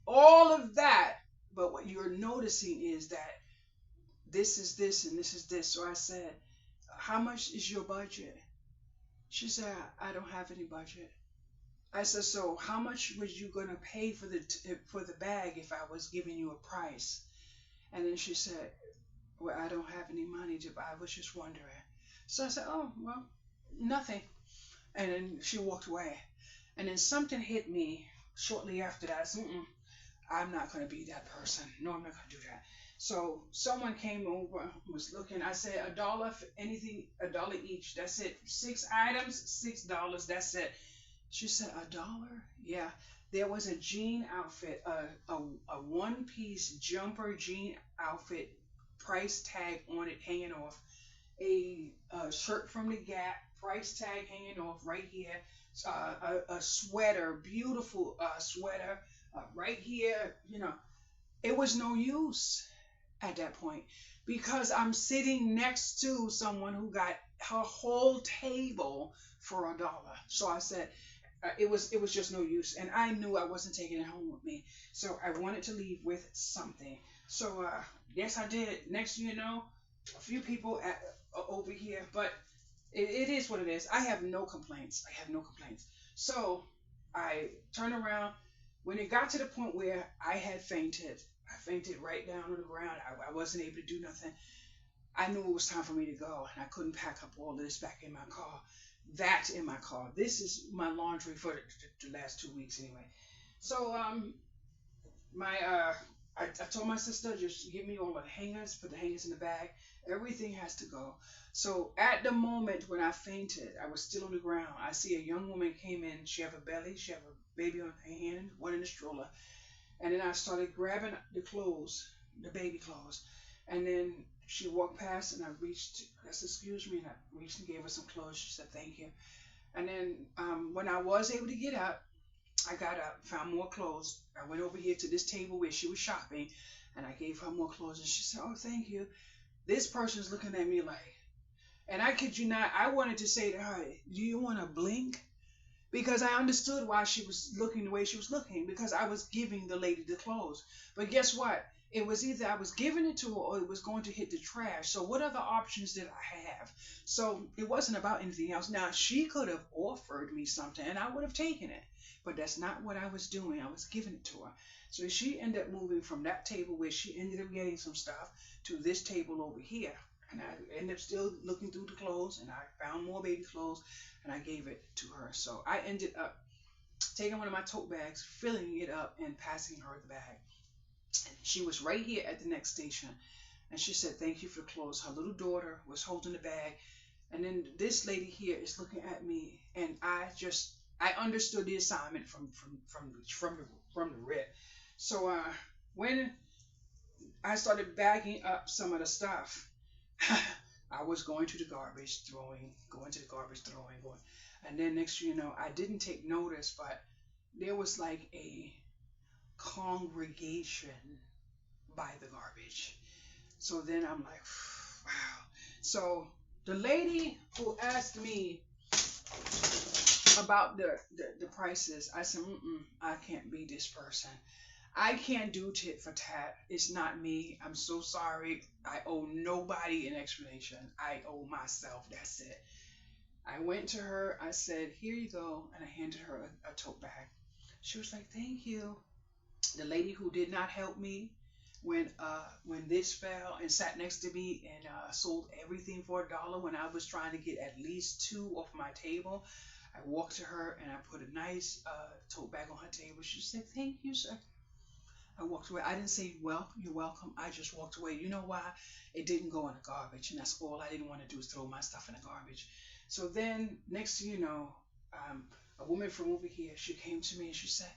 all of that. But what you're noticing is that this is this and this is this. So I said, "How much is your budget?" She said, "I don't have any budget." I said, "So how much was you gonna pay for the bag if I was giving you a price?" And then she said, "Well, I don't have any money to buy. I was just wondering." So I said, "Oh, well, nothing." And then she walked away. And then something hit me shortly after that. I said, I'm not going to be that person. No, I'm not going to do that. So someone came over, was looking. I said, $1 for anything, $1 each. That's it. 6 items, $6. That's it. She said, $1? Yeah. There was a jean outfit, a one-piece jumper jean outfit, price tag on it hanging off. A shirt from the Gap, price tag hanging off right here. A sweater, beautiful sweater, right here. It was no use at that point because I'm sitting next to someone who got her whole table for $1. So I said, it was just no use, and I knew I wasn't taking it home with me. So I wanted to leave with something. So yes, I did. Next thing you know, a few people over here, but it is what it is. I have no complaints. So I turned around. When it got to the point where I had fainted, I fainted right down on the ground. I wasn't able to do nothing. I knew it was time for me to go, and I couldn't pack up all of this back in my car. That's in my car. This is my laundry for the last 2 weeks anyway. So I told my sister, just give me all the hangers, put the hangers in the bag. Everything has to go. So at the moment when I fainted, I was still on the ground. I see a young woman came in. She have a belly. She have a baby on her hand, one in the stroller. And then I started grabbing the clothes, the baby clothes. And then she walked past and I said, "Excuse me," and I reached and gave her some clothes. She said, "Thank you." And then when I was able to get up, I got up, found more clothes. I went over here to this table where she was shopping, and I gave her more clothes. And she said, "Oh, thank you." This person's looking at me like, and I kid you not, I wanted to say to her, "Do you want to blink?" because I understood why she was looking the way she was looking, because I was giving the lady the clothes. But guess what? It was either I was giving it to her or it was going to hit the trash. So what other options did I have? So it wasn't about anything else. Now she could have offered me something and I would have taken it. But that's not what I was doing. I was giving it to her. So she ended up moving from that table where she ended up getting some stuff to this table over here. And I ended up still looking through the clothes, and I found more baby clothes, and I gave it to her. So I ended up taking one of my tote bags, filling it up, and passing her the bag. And she was right here at the next station, and she said, "Thank you for the clothes." Her little daughter was holding the bag, and then this lady here is looking at me, and I understood the assignment from the rip. So when I started bagging up some of the stuff, I was going to the garbage, throwing, going to the garbage, throwing, going. And then next thing you know, I didn't take notice, but there was like a congregation by the garbage. So then I'm like, wow. So the lady who asked me about the prices, I said, I can't be this person. I can't do tit for tat. It's not me. I'm so sorry. I owe nobody an explanation. I owe myself. That's it. I went to her. I said, "Here you go," and I handed her a tote bag. She was like, "Thank you." The lady who did not help me when this fell and sat next to me and sold everything for $1 when I was trying to get at least two off my table. I walked to her and I put a nice tote bag on her table. She said, "Thank you, sir." I walked away. I didn't say, "Well, you're welcome." I just walked away. You know why? It didn't go in the garbage, and that's all I didn't want to do is throw my stuff in the garbage. So then, next thing you know, a woman from over here, she came to me and she said,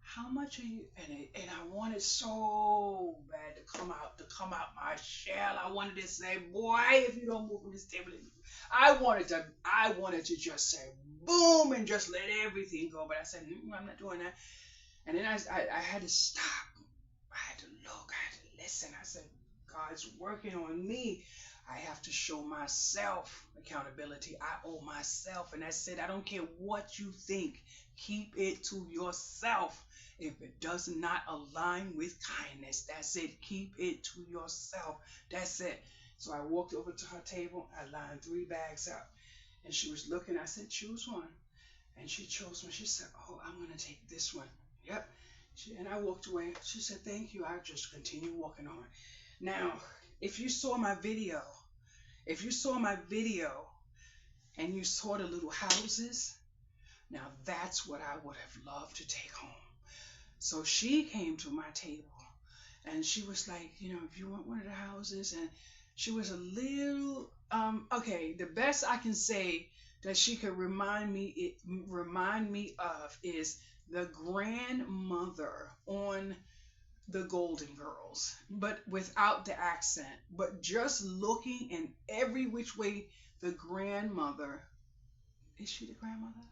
"How much are you?" And I wanted so bad to come out my shell. I wanted to say, "Boy, if you don't move from this table," I wanted to just say, "Boom," and just let everything go. But I said, I'm not doing that. And then I had to stop. I had to look. I had to listen. I said, God's working on me. I have to show myself accountability. I owe myself. And that's it. I don't care what you think. Keep it to yourself. If it does not align with kindness, that's it. Keep it to yourself. That's it. So I walked over to her table. I lined 3 bags up. And she was looking. I said, "Choose one." And she chose one. She said, "Oh, I'm going to take this one." Yep. And I walked away. She said, "Thank you." I just continued walking on. Now, if you saw my video, if you saw my video and you saw the little houses, now that's what I would have loved to take home. So she came to my table and she was like, "If you want one of the houses," and she was a little, okay, the best I can say that she could remind me of is the grandmother on the Golden Girls, but without the accent, but just looking in every which way. The grandmother, is she the grandmother?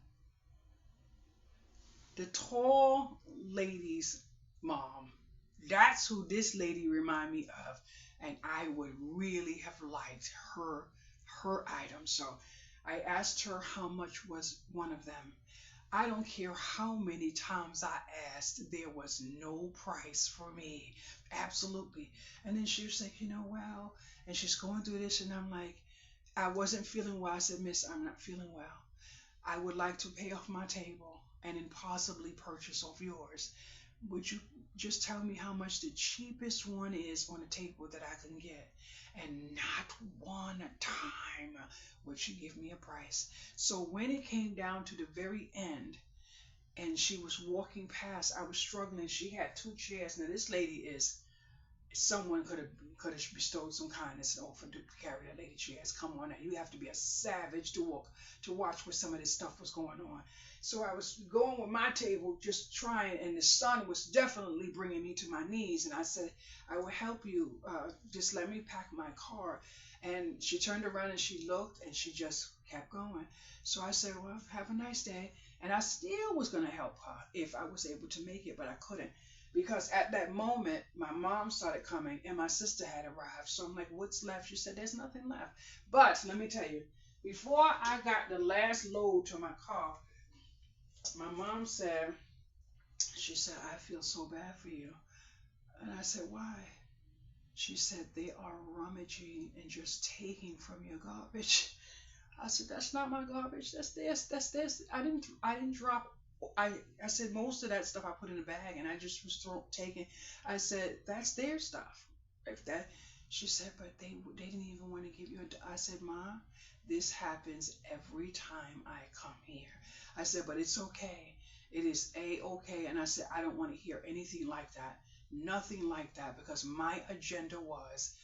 The tall lady's mom. That's who this lady remind me of, and I would really have liked her item. So I asked her how much was one of them. I don't care how many times I asked, there was no price for me. Absolutely. And then she was like, "Well," and she's going through this, and I'm like, I wasn't feeling well. I said, "Miss, I'm not feeling well. I would like to pay off my table and then possibly purchase off yours. Would you just tell me how much the cheapest one is on the table that I can get?" And not one time would she give me a price. So when it came down to the very end and she was walking past, I was struggling. She had 2 chairs. Now this lady is, someone could have bestowed some kindness and offered to carry that lady chairs. Come on now, you have to be a savage to watch where some of this stuff was going on. So I was going with my table, just trying, and the sun was definitely bringing me to my knees. And I said, "I will help you. Just let me pack my car." And she turned around and she looked and she just kept going. So I said, "Well, have a nice day." And I still was going to help her if I was able to make it, but I couldn't. Because at that moment, my mom started coming and my sister had arrived. So I'm like, "What's left?" She said, "There's nothing left." But let me tell you, before I got the last load to my car, My mom said, she said, I feel so bad for you. And I said, why? She said, they are rummaging and just taking from your garbage. I said, that's not my garbage. That's this. That's this. I didn't drop. I I said most of that stuff I put in a bag and I just was taking. I said that's their stuff. If that, she said, but they didn't even want to give you a. I said, Mom, this happens every time I come here. I said, but it's okay. It is a okay. And I said, I don't want to hear anything like that. Nothing like that because my agenda was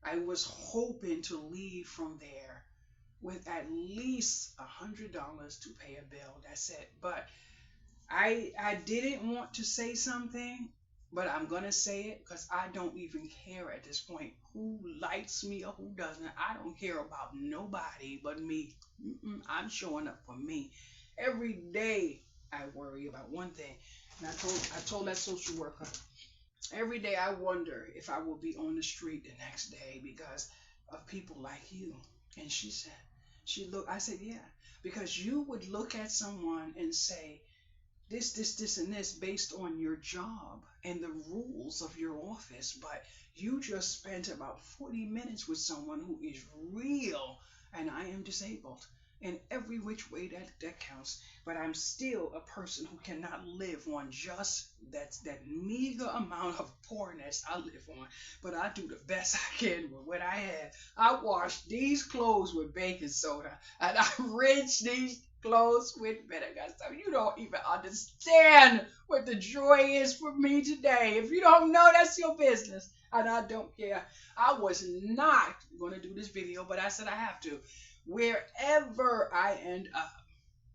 I was hoping to leave from there with at least $100 to pay a bill. That's it. But I didn't want to say something, but I'm gonna say it because I don't even care at this point who likes me or who doesn't. I don't care about nobody but me. I'm showing up for me. Every day I worry about one thing, and I told that social worker every day I wonder if I will be on the street the next day because of people like you. And she said, she looked, I said, yeah, because you would look at someone and say, this, and this based on your job and the rules of your office, but you just spent about 40 minutes with someone who is real, and I am disabled. In every which way that counts, but I'm still a person who cannot live on just that meager amount of poorness I live on. But I do the best I can with what I have. I wash these clothes with baking soda, and I rinse these clothes with vinegar. So you don't even understand what the joy is for me today. If you don't know, that's your business. And I don't care. I was not going to do this video, but I said I have to. Wherever I end up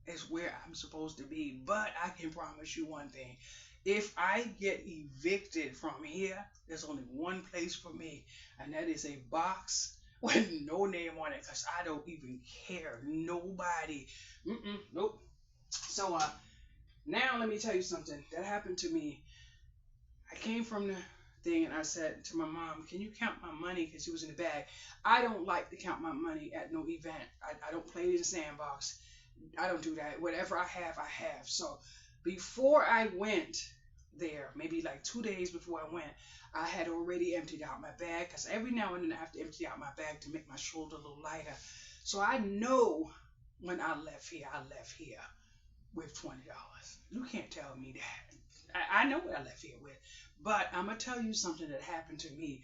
is where I'm supposed to be. But I can promise you one thing. If I get evicted from here, there's only one place for me, and that is a box with no name on it because I don't even care. Nobody. Nope. So now let me tell you something that happened to me. I came from the thing and I said to my mom, "Can you count my money?" Because it was in the bag. I don't like to count my money at no event. I don't play in the sandbox. I don't do that. Whatever I have, I have. So before I went there, maybe like 2 days before I went, I had already emptied out my bag because every now and then I have to empty out my bag to make my shoulder a little lighter. So I know when I left here with $20. You can't tell me that. I know what I left here with. But I'm going to tell you something that happened to me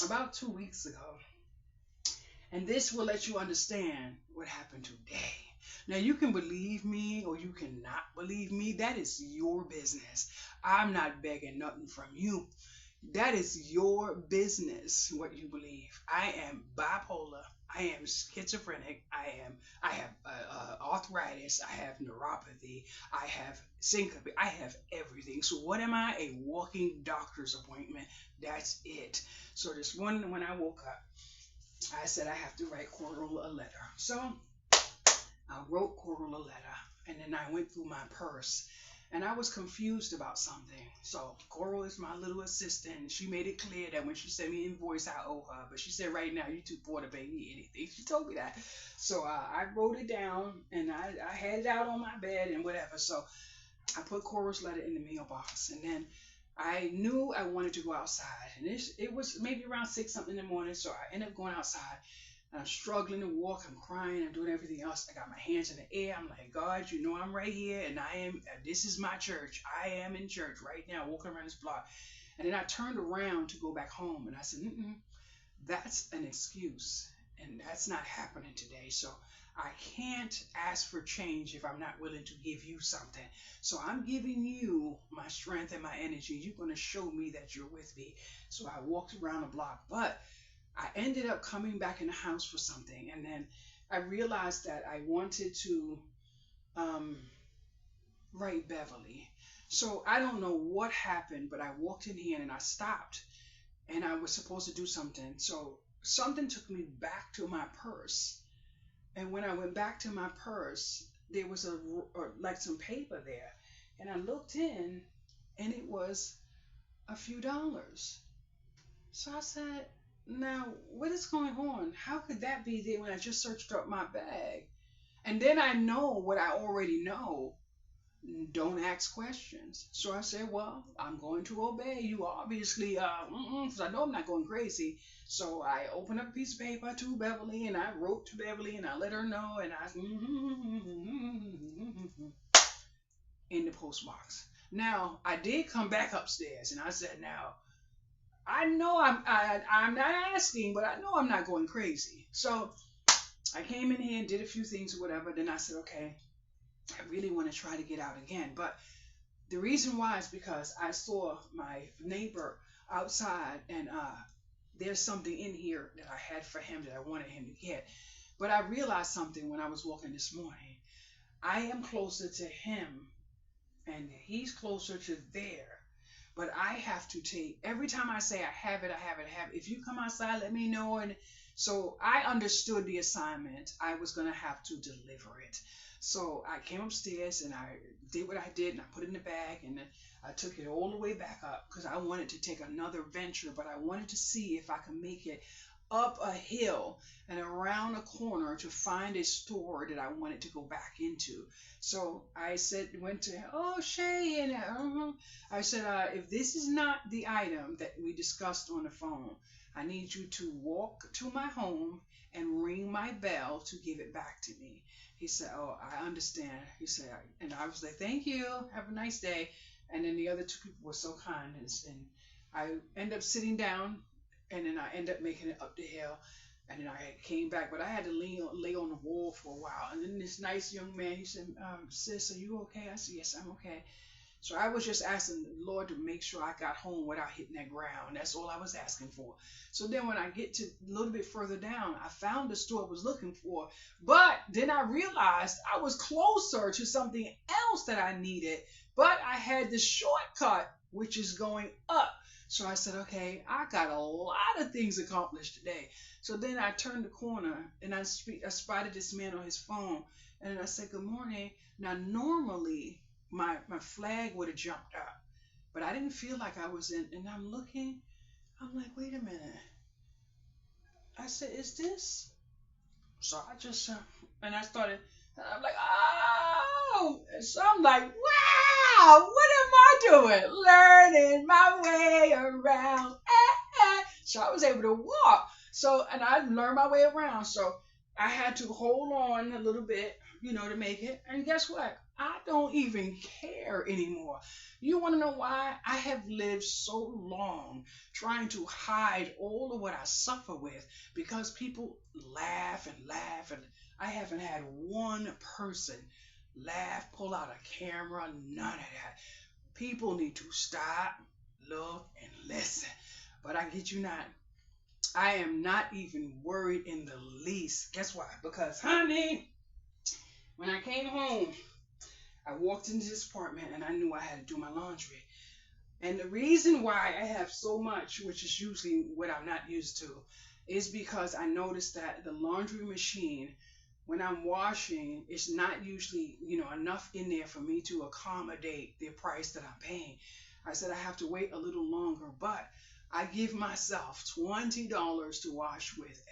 about 2 weeks ago. And this will let you understand what happened today. Now, you can believe me or you cannot believe me. That is your business. I'm not begging nothing from you. That is your business, what you believe. I am bipolar. I am schizophrenic. I have arthritis. I have neuropathy. I have syncope. I have everything. So what am I? A walking doctor's appointment. That's it. So this morning when I woke up, I said I have to write Coral a letter. So I wrote Coral a letter, and then I went through my purse, and I was confused about something. So Coral is my little assistant. She made it clear that when she sent me an invoice, I owe her. But she said right now you too poor to pay me anything. She told me that. So I wrote it down, and I had it out on my bed and whatever. So I put Coral's letter in the mailbox, and then I knew I wanted to go outside, and it was maybe around 6 something in the morning. So I ended up going outside. And I'm struggling to walk. I'm crying. I'm doing everything else. I got my hands in the air. I'm like, God, you know I'm right here, and I am. This is my church. I am in church right now, walking around this block. And then I turned around to go back home, and I said, that's an excuse, and that's not happening today. So I can't ask for change if I'm not willing to give you something. So I'm giving you my strength and my energy. You're going to show me that you're with me. So I walked around the block, but I ended up coming back in the house for something, and then I realized that I wanted to um, write Beverly. So I don't know what happened, but I walked in here and I stopped, and I was supposed to do something. So something took me back to my purse, and when I went back to my purse, there was like some paper there, and I looked in, and it was a few dollars. So I said, now, what is going on? How could that be there when I just searched up my bag? And then I know what I already know. don't ask questions. So I said, well, I'm going to obey you, obviously, because I know I'm not going crazy. So I opened up a piece of paper to Beverly, and I wrote to Beverly, and I let her know, and I in the post box. Now I did come back upstairs, and I said, now I know I'm not asking, but I know I'm not going crazy. So I came in here and did a few things or whatever. Then I said, okay, I really want to try to get out again. But the reason why is because I saw my neighbor outside, and there's something in here that I had for him that I wanted him to get. But I realized something when I was walking this morning. I am closer to him, and he's closer to there. But I have to take, every time I say I have it, I have it, I have it. If you come outside, let me know. And so I understood the assignment. I was going to have to deliver it. So I came upstairs and I did what I did, and I put it in the bag, and I took it all the way back up because I wanted to take another venture, but I wanted to see if I could make it up a hill and around a corner to find a store that I wanted to go back into. So I said, went to, oh, Shay, and I said, if this is not the item that we discussed on the phone, I need you to walk to my home and ring my bell to give it back to me. He said, oh, I understand. He said, and I was like, thank you. Have a nice day. And then the other two people were so kind. And I ended up sitting down, and then I ended up making it up the hill. And then I came back, but I had to lay on the wall for a while. And then this nice young man, he said, sis, are you okay? I said, yes, I'm okay. So I was just asking the Lord to make sure I got home without hitting that ground. That's all I was asking for. So then when I get to a little bit further down, I found the store I was looking for. But then I realized I was closer to something else that I needed. But I had the shortcut, which is going up. So I said, okay, I got a lot of things accomplished today. So then I turned the corner, and I spotted this man on his phone. And I said, good morning. Now, normally, my flag would have jumped up, but I didn't feel like I was in. And I'm looking, I'm like, wait a minute. I said, is this? So I just, and I started, I'm like, oh. So I'm like, wow, what am I doing? Learning my way around. So I was able to walk. So, and I learned my way around. So I had to hold on a little bit, to make it. And guess what? I don't even care anymore. You want to know why? I have lived so long trying to hide all of what I suffer with, because people laugh and laugh, and I haven't had one person laugh, pull out a camera, none of that. People need to stop, look, and listen. But I get you not. I am not even worried in the least. Guess why? Because, honey, when I came home, I walked into this apartment and I knew I had to do my laundry. And the reason why I have so much, which is usually what I'm not used to, is because I noticed that the laundry machine, when I'm washing, it's not usually, enough in there for me to accommodate the price that I'm paying. I said I have to wait a little longer, but I give myself $20 to wash with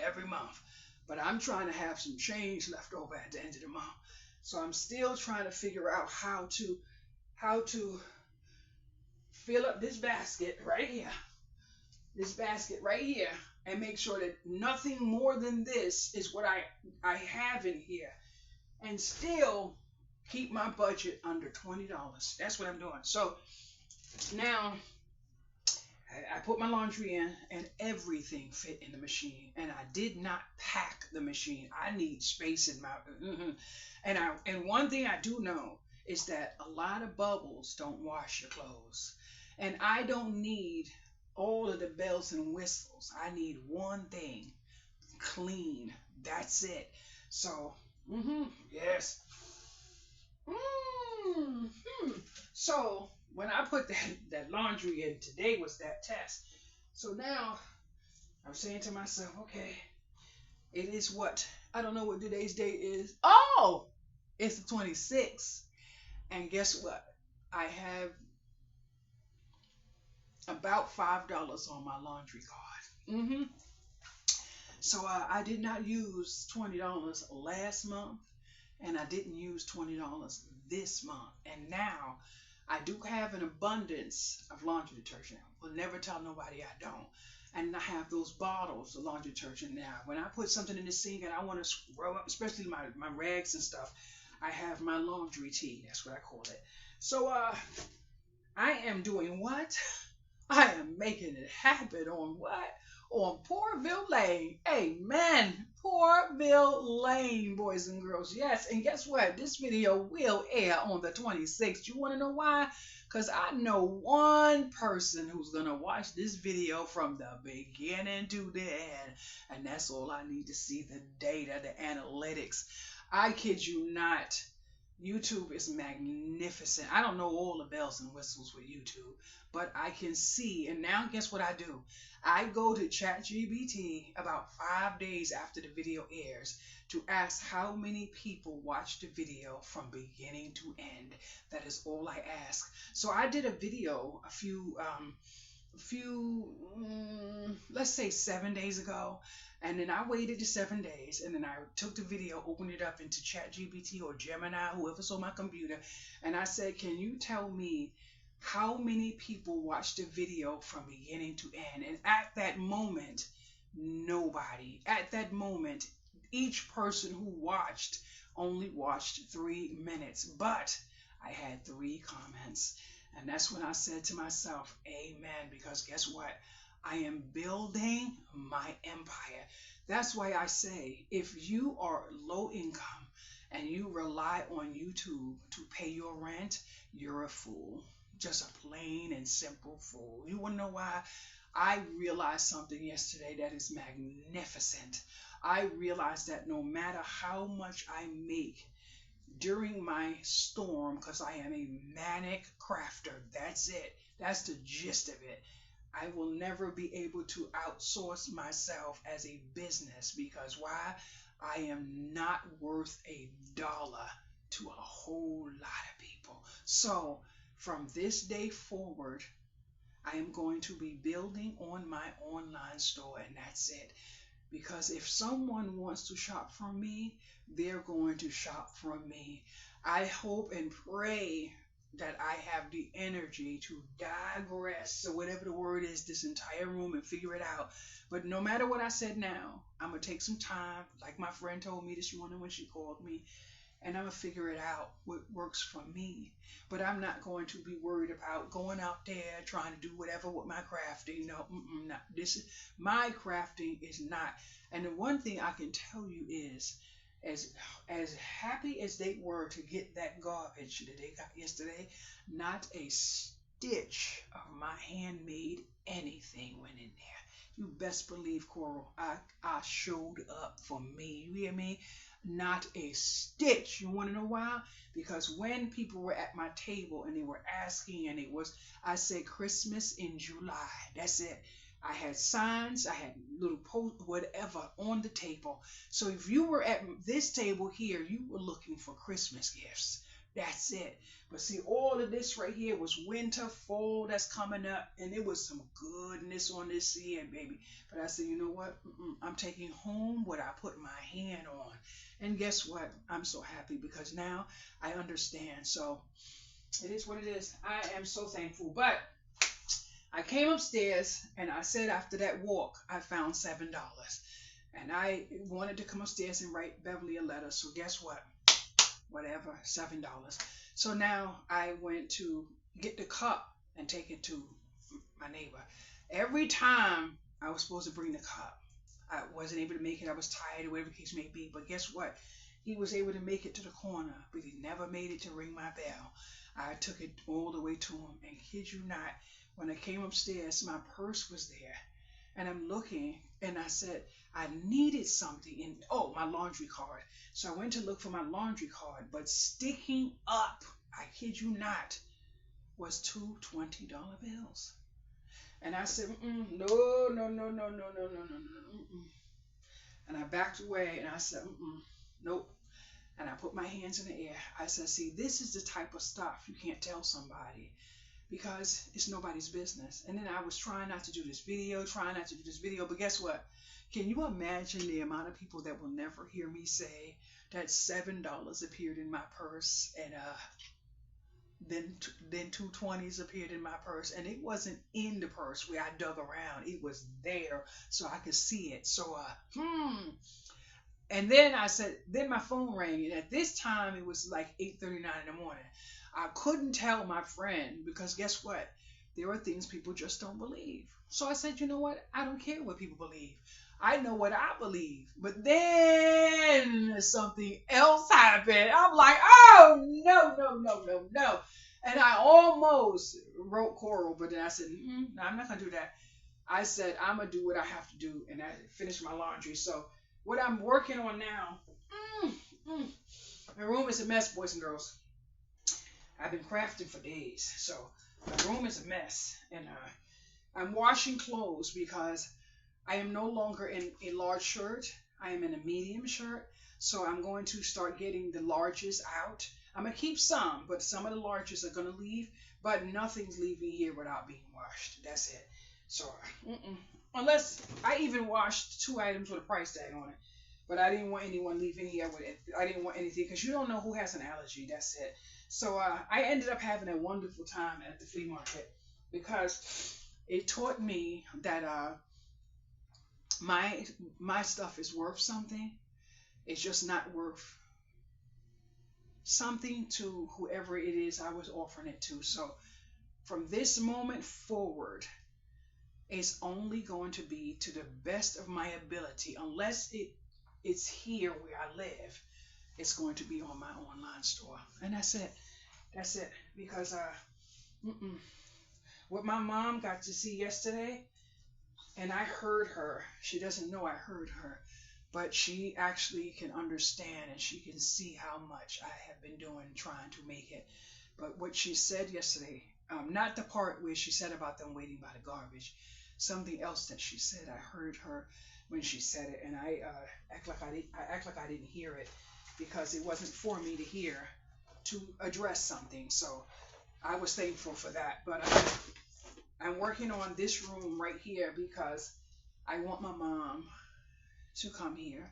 every month. But I'm trying to have some change left over at the end of the month. So I'm still trying to figure out how to fill up this basket right here. And make sure that nothing more than this is what I have in here. And still keep my budget under $20. That's what I'm doing. So now I put my laundry in, and everything fit in the machine. And I did not pack the machine. I need space in my... And one thing I do know is that a lot of bubbles don't wash your clothes. And I don't need all of the bells and whistles. I need one thing: clean. That's it. So, yes. So when I put that laundry in, today was that test. So now I'm saying to myself, okay, it is what? I don't know what today's date is. Oh, it's the 26th. And guess what? I have about $5 on my laundry card. So I did not use $20 last month. and I didn't use $20 this month. And now I do have an abundance of laundry detergent. Will never tell nobody I don't. And I have those bottles of laundry detergent now. When I put something in the sink and I want to scrub up, especially my rags and stuff, I have my laundry tea. That's what I call it. So I am doing what? I am making it happen on what? On Poorville Lane. Amen. Poorville Lane, boys and girls. Yes, and guess what? This video will air on the 26th. You want to know why? Because I know one person who's going to watch this video from the beginning to the end. And that's all I need to see, the data, the analytics. I kid you not. YouTube is magnificent. I don't know all the bells and whistles with YouTube, but I can see. And now guess what I do? I go to ChatGPT about 5 days after the video airs to ask how many people watched the video from beginning to end. That is all I ask. So I did a video a few let's say 7 days ago, and then I waited the 7 days, and then I took the video, opened it up into ChatGPT or Gemini, whoever's on my computer, and I said, can you tell me how many people watched the video from beginning to end? And at that moment, nobody. At that moment, each person who watched only watched 3 minutes, but I had 3 comments. And that's when I said to myself, amen, because guess what? I am building my empire. That's why I say, if you are low income and you rely on YouTube to pay your rent, you're a fool. Just a plain and simple fool. You want to know why? I realized something yesterday that is magnificent. I realized that no matter how much I make during my storm, because I am a manic crafter, that's it. That's the gist of it. I will never be able to outsource myself as a business, because why? I am not worth $1 to a whole lot of people. So from this day forward, I am going to be building on my online store, and that's it. Because if someone wants to shop from me, they're going to shop from me. I hope and pray that I have the energy to digress, or whatever the word is, this entire room and figure it out. But no matter what I said now, I'm going to take some time, like my friend told me this morning when she called me, and I'm going to figure it out, what works for me. But I'm not going to be worried about going out there trying to do whatever with my crafting. No, not. This is, my crafting is not. And the one thing I can tell you is, as happy as they were to get that garbage that they got yesterday, not a stitch of my handmade anything went in there. You best believe, Coral, I showed up for me. You hear me? Not a stitch. You want to know why? Because when people were at my table and they were asking, and I said Christmas in July. That's it. I had signs, I had little posts, whatever on the table. So if you were at this table here, you were looking for Christmas gifts. That's it. But see, all of this right here was winter, fall that's coming up, and there was some goodness on this here, baby. But I said, you know what? I'm taking home what I put my hand on. And guess what? I'm so happy because now I understand. So it is what it is. I am so thankful. But I came upstairs, and I said after that walk, I found $7. And I wanted to come upstairs and write Beverly a letter. So guess what? Whatever, $7. So now I went to get the cup and take it to my neighbor. Every time I was supposed to bring the cup, I wasn't able to make it. I was tired or whatever the case may be. But guess what? He was able to make it to the corner, but he never made it to ring my bell. I took it all the way to him, and kid you not, when I came upstairs, my purse was there, and I'm looking, and I said I needed something, and oh, my laundry card. So I went to look for my laundry card, but sticking up, I kid you not, was 2 $20 bills. And I said, no. And I backed away, and I said, nope. And I put my hands in the air. I said, see, this is the type of stuff you can't tell somebody, because it's nobody's business. And then I was trying not to do this video, but guess what? Can you imagine the amount of people that will never hear me say that $7 appeared in my purse, and then 2 20s appeared in my purse, and it wasn't in the purse where I dug around. It was there, so I could see it. So and then I said, then my phone rang, and at this time it was like 8:39 in the morning. I couldn't tell my friend because guess what? There are things people just don't believe. So I said, you know what? I don't care what people believe. I know what I believe. But then something else happened. I'm like, oh no, no, no, no, no. And I almost wrote Coral, but then I said, no, I'm not gonna do that. I said I'm gonna do what I have to do, and I finished my laundry. So what I'm working on now, mm, mm, my room is a mess, boys and girls. I've been crafting for days, so my room is a mess, and I'm washing clothes because I am no longer in a large shirt. I am in a medium shirt, so I'm going to start getting the larges out. I'm gonna keep some, but some of the larges are gonna leave. But nothing's leaving here without being washed. That's it. So, unless I even washed 2 items with a price tag on it, but I didn't want anyone leaving here with it. I didn't want anything because you don't know who has an allergy. That's it. So I ended up having a wonderful time at the flea market because it taught me that my stuff is worth something. It's just not worth something to whoever it is I was offering it to. So from this moment forward, it's only going to be to the best of my ability, unless it's here where I live. It's going to be on my online store, and that's it. That's it. Because what my mom got to see yesterday, and I heard her. She doesn't know I heard her, but she actually can understand and she can see how much I have been doing trying to make it. But what she said yesterday, not the part where she said about them waiting by the garbage, something else that she said. I heard her when she said it, and I act like I didn't hear it because it wasn't for me to hear to address something. So I was thankful for that. But I'm working on this room right here because I want my mom to come here,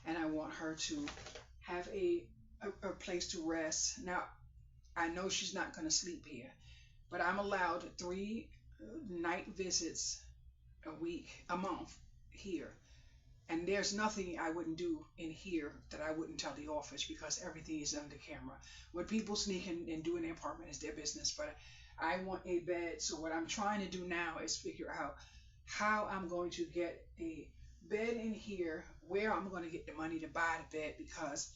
and I want her to have a place to rest. Now, I know she's not going to sleep here, but I'm allowed 3 night visits a month here. And there's nothing I wouldn't do in here that I wouldn't tell the office because everything is under camera. What people sneak in and do in their apartment is their business, but I want a bed. So what I'm trying to do now is figure out how I'm going to get a bed in here, where I'm going to get the money to buy the bed, because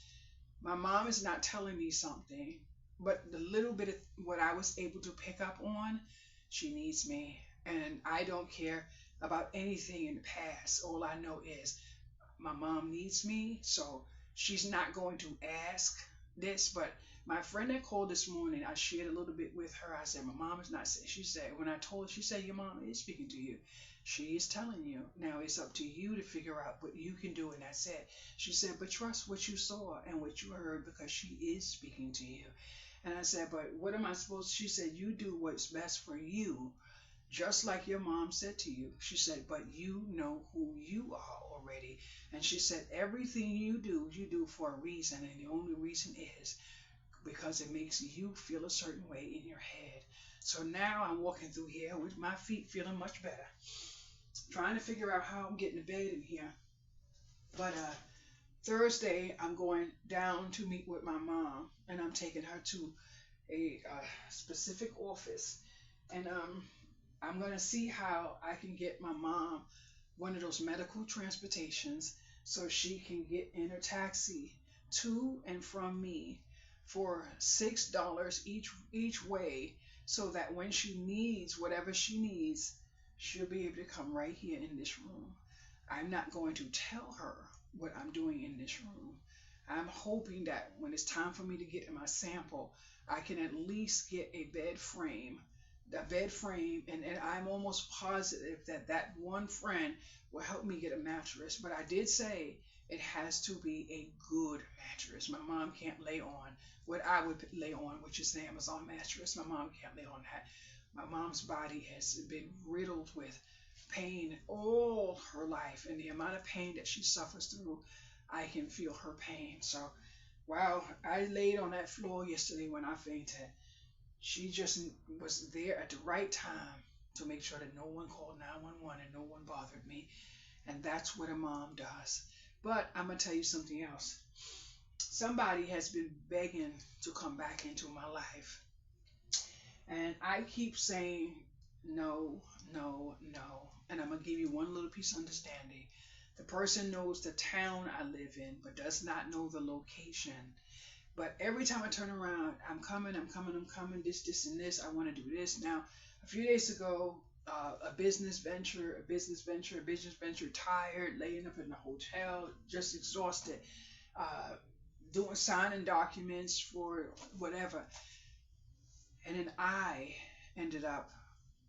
my mom is not telling me something, but the little bit of what I was able to pick up on, she needs me. And I don't care about anything in the past. All I know is my mom needs me, so she's not going to ask this. But my friend that called this morning, I shared a little bit with her. I said, my mom is not saying. She said, when I told her, she said, your mom is speaking to you. She is telling you. Now it's up to you to figure out what you can do, and that's it. She said, but trust what you saw and what you heard because she is speaking to you. And I said, but what am I supposed to? She said, you do what's best for you, just like your mom said to you. She said, but you know who you are already. And she said, everything you do for a reason. And the only reason is because it makes you feel a certain way in your head. So now I'm walking through here with my feet feeling much better, trying to figure out how I'm getting to bed in here. But Thursday, I'm going down to meet with my mom, and I'm taking her to a specific office. And I'm going to see how I can get my mom one of those medical transportations so she can get in a taxi to and from me for $6 each way, so that when she needs whatever she needs, she'll be able to come right here in this room. I'm not going to tell her what I'm doing in this room. I'm hoping that when it's time for me to get in my sample, I can at least get a bed frame, and I'm almost positive that one friend will help me get a mattress. But I did say it has to be a good mattress. My mom can't lay on what I would lay on, which is an Amazon mattress. My mom can't lay on that. My mom's body has been riddled with pain all her life, and the amount of pain that she suffers through, I can feel her pain. So, wow, I laid on that floor yesterday when I fainted. She just was there at the right time to make sure that no one called 911 and no one bothered me. And that's what a mom does. But I'm going to tell you something else. Somebody has been begging to come back into my life. And I keep saying no, no, no. And I'm going to give you one little piece of understanding. The person knows the town I live in, but does not know the location. But every time I turn around, I'm coming, this, and this. I want to do this. Now, a few days ago, a business venture, tired, laying up in the hotel, just exhausted, signing documents for whatever. And then I ended up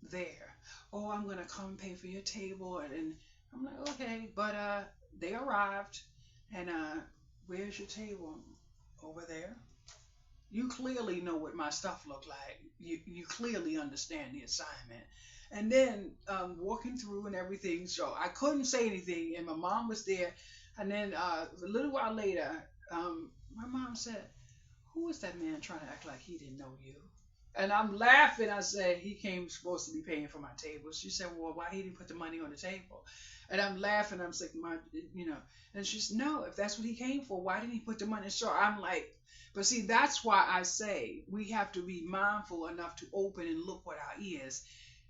there. Oh, I'm going to come pay for your table. And I'm like, okay. But they arrived, and where's your table? Over there. You clearly know what my stuff looked like. You clearly understand the assignment. And then walking through and everything, so I couldn't say anything, and my mom was there. And then a little while later, my mom said, "Who is that man trying to act like he didn't know you?" And I'm laughing. I said, "He came supposed to be paying for my table." She said, "Well, why he didn't put the money on the table?" And I'm laughing. I'm like, And she said, "No, if that's what he came for, why didn't he put the money?" So I'm like, but see, that's why I say we have to be mindful enough to open and look with our ears.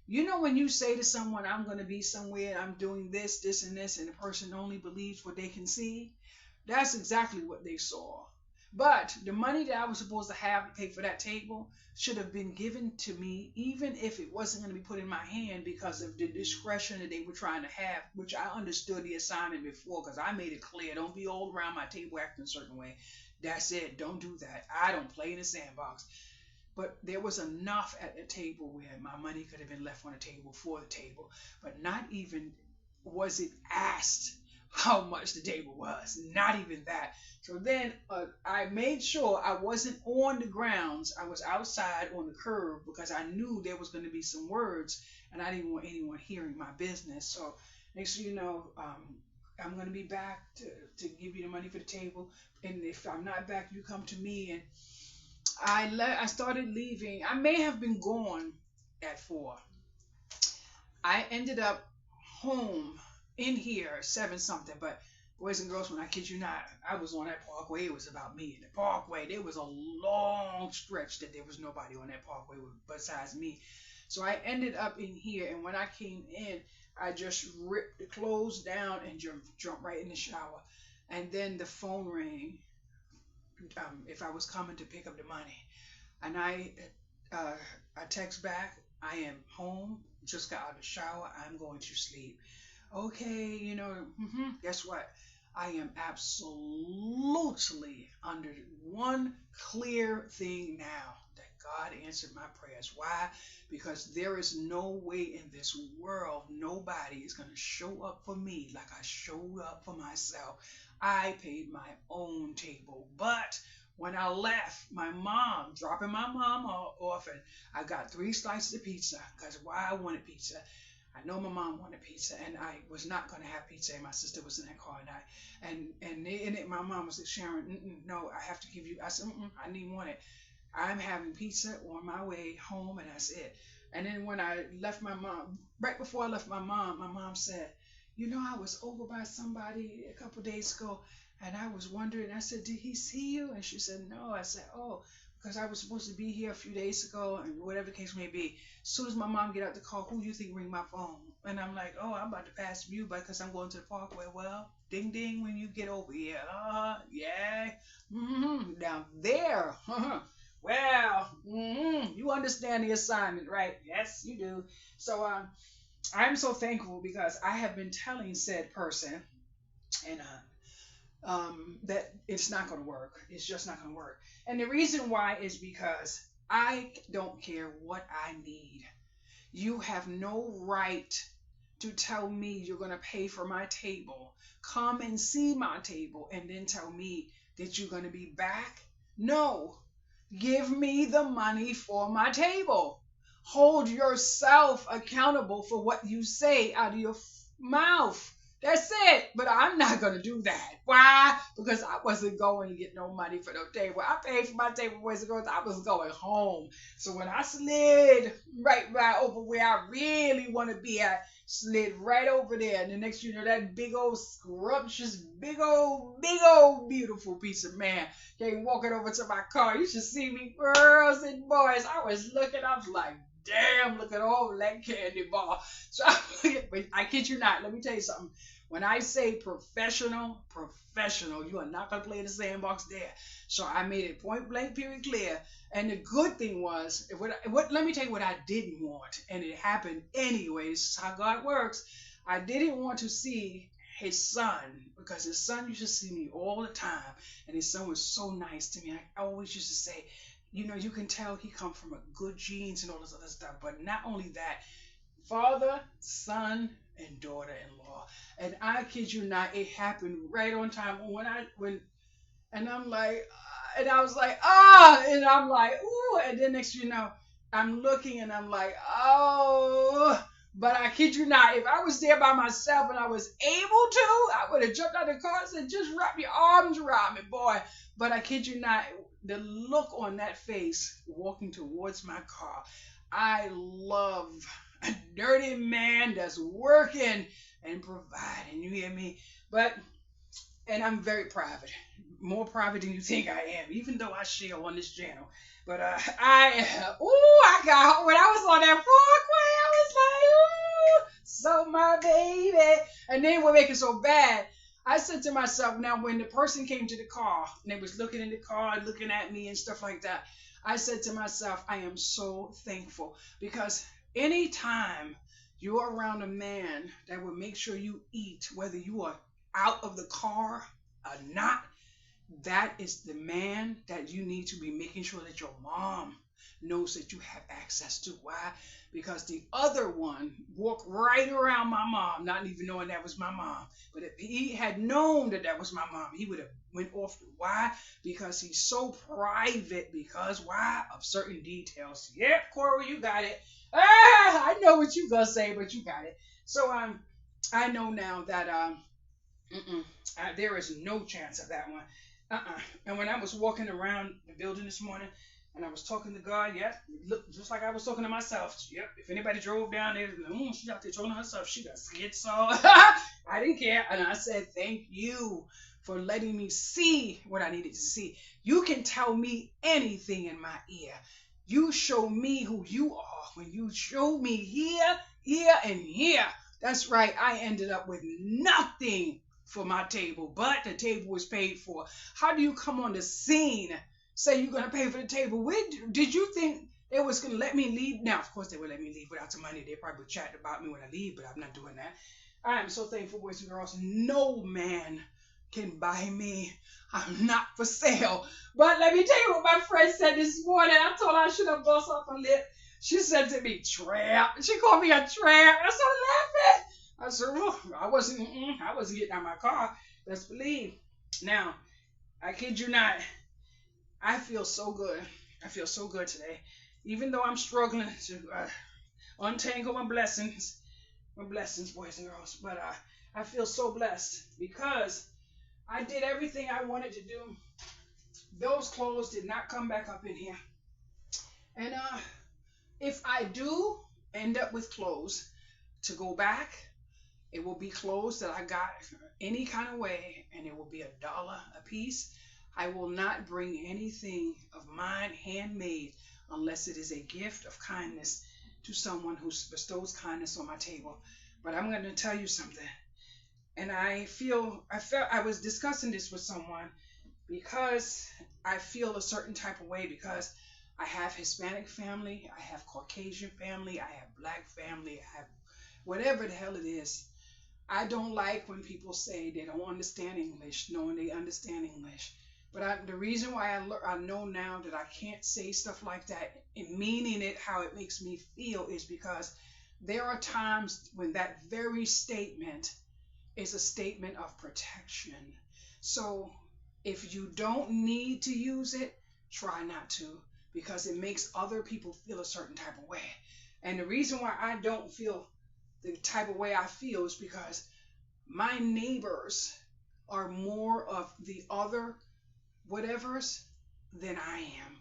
When you say to someone, "I'm going to be somewhere, I'm doing this, this, and this," and the person only believes what they can see, that's exactly what they saw. But the money that I was supposed to have to pay for that table should have been given to me, even if it wasn't going to be put in my hand, because of the discretion that they were trying to have, which I understood the assignment before, because I made it clear, don't be all around my table acting a certain way. That's it. Don't do that. I don't play in the sandbox. But there was enough at the table where my money could have been left on the table for the table. But not even was it asked how much the table was. Not even that. So then I made sure I wasn't on the grounds. I was outside on the curb, because I knew there was going to be some words, and I didn't want anyone hearing my business. So next thing you know, I'm going to be back to give you the money for the table. And if I'm not back, you come to me. And I started leaving. I may have been gone at 4. I ended up home in here 7 something. But boys and girls, when I kid you not, I was on that parkway. It was about me in the parkway. There was a long stretch that there was nobody on that parkway besides me. So I ended up in here, and when I came in, I just ripped the clothes down and jumped right in the shower. And then the phone rang, if I was coming to pick up the money. And I text back, "I am home, just got out of the shower, I'm going to sleep." Okay, guess what? I am absolutely under one clear thing now, that God answered my prayers. Why? Because there is no way in this world nobody is going to show up for me like I showed up for myself. I paid my own table. But when I left, dropping my mom off, and I got 3 slices of pizza, because why I wanted pizza. I know my mom wanted pizza, and I was not going to have pizza, and my sister was in that car, and my mom was like, "Sharon, no, I have to give you." I said, "I didn't want it. I'm having pizza on my way home, and that's it." And then when I left my mom, right before I left my mom said, "I was over by somebody a couple days ago, and I was wondering." I said, "Did he see you?" And she said, "No." I said, "Oh, because I was supposed to be here a few days ago," and whatever the case may be. As soon as my mom get out the car, "Who do you think ring my phone?" And I'm like, "Oh, I'm about to pass you by, because I'm going to the parkway." "Well, ding ding when you get over here." Yeah. Down there. Well, you understand the assignment, right? Yes, you do. So I'm so thankful, because I have been telling said person, and that it's not going to work. It's just not going to work. And the reason why is because I don't care what I need. You have no right to tell me you're going to pay for my table. Come and see my table, and then tell me that you're going to be back. No. Give me the money for my table. Hold yourself accountable for what you say out of your mouth. That's it. But I'm not going to do that. Why? Because I wasn't going to get no money for no table. I paid for my table boys and girls. I was going home. So when I slid right over where I really want to be at, slid right over there. And the next you know, that big old scrumptious, big old, beautiful piece of man came walking over to my car. You should see me, girls and boys. I was looking, I was like, damn, look at all that candy bar. So I kid you not, let me tell you something. When I say professional, you are not going to play in the sandbox there. So I made it point blank, period, clear. And the good thing was, let me tell you what I didn't want. And it happened anyways. This is how God works. I didn't want to see his son, because his son used to see me all the time. And his son was so nice to me. I always used to say, you know, you can tell he come from a good genes and all this other stuff. But not only that, father, son, and daughter-in-law. And I kid you not, it happened right on time. And I'm like, and I was like, and I'm like, ooh, and then next you know, I'm looking and I'm like, oh, but I kid you not, if I was there by myself and I was able to, I would have jumped out of the car and said, just wrap your arms around me, boy. But I kid you not, the look on that face walking towards my car, I love a dirty man that's working and providing, you hear me? And I'm very private, more private than you think I am, even though I share on this channel. But I got, when I was on that parkway, I was like, ooh, so my baby. And then what make it so bad, I said to myself, now when the person came to the car, and they was looking in the car, looking at me and stuff like that, I said to myself, I am so thankful, because anytime you're around a man that will make sure you eat, whether you are out of the car or not, that is the man that you need to be making sure that your mom knows that you have access to. Why? Because the other one walked right around my mom, not even knowing that was my mom. But if he had known that that was my mom, he would have went off. Why? Because he's so private. Because why? Of certain details. Yep, Corey, you got it. I know what you gonna say, but you got it. So I know now that there is no chance of that one. And when I was walking around the building this morning and I was talking to God, yeah, look, just like I was talking to myself. Yep, if anybody drove down there, she's out there talking to herself, she got schizo. I didn't care. And I said, thank you for letting me see what I needed to see. You can tell me anything in my ear. You show me who you are when you show me here, and here. That's right. I ended up with nothing for my table, but the table was paid for. How do you come on the scene, say you're going to pay for the table? Did you think they was going to let me leave? Now, of course, they would let me leave without the money. They probably would chat about me when I leave, but I'm not doing that. I am so thankful, boys and girls. No man can buy me. I'm not for sale. But let me tell you what my friend said this morning. I told her I should have bust off her lip. She said to me, tramp. She called me a tramp. I started laughing. I said, oh, I wasn't getting out of my car. Best believe. Now, I kid you not, I feel so good. I feel so good today. Even though I'm struggling to untangle my blessings, boys and girls. But I feel so blessed because I did everything I wanted to do. Those clothes did not come back up in here. And if I do end up with clothes to go back, it will be clothes that I got any kind of way, and it will be $1 a piece. I will not bring anything of mine handmade unless it is a gift of kindness to someone who bestows kindness on my table. But I'm going to tell you something. And I was discussing this with someone because I feel a certain type of way, because I have Hispanic family, I have Caucasian family, I have black family, I have whatever the hell it is. I don't like when people say they don't understand English, knowing they understand English. But the reason why I know now that I can't say stuff like that, and meaning it how it makes me feel, is because there are times when that very statement is a statement of protection. So if you don't need to use it, try not to. because it makes other people feel a certain type of way. And the reason why I don't feel the type of way I feel is because my neighbors are more of the other whatevers than I am.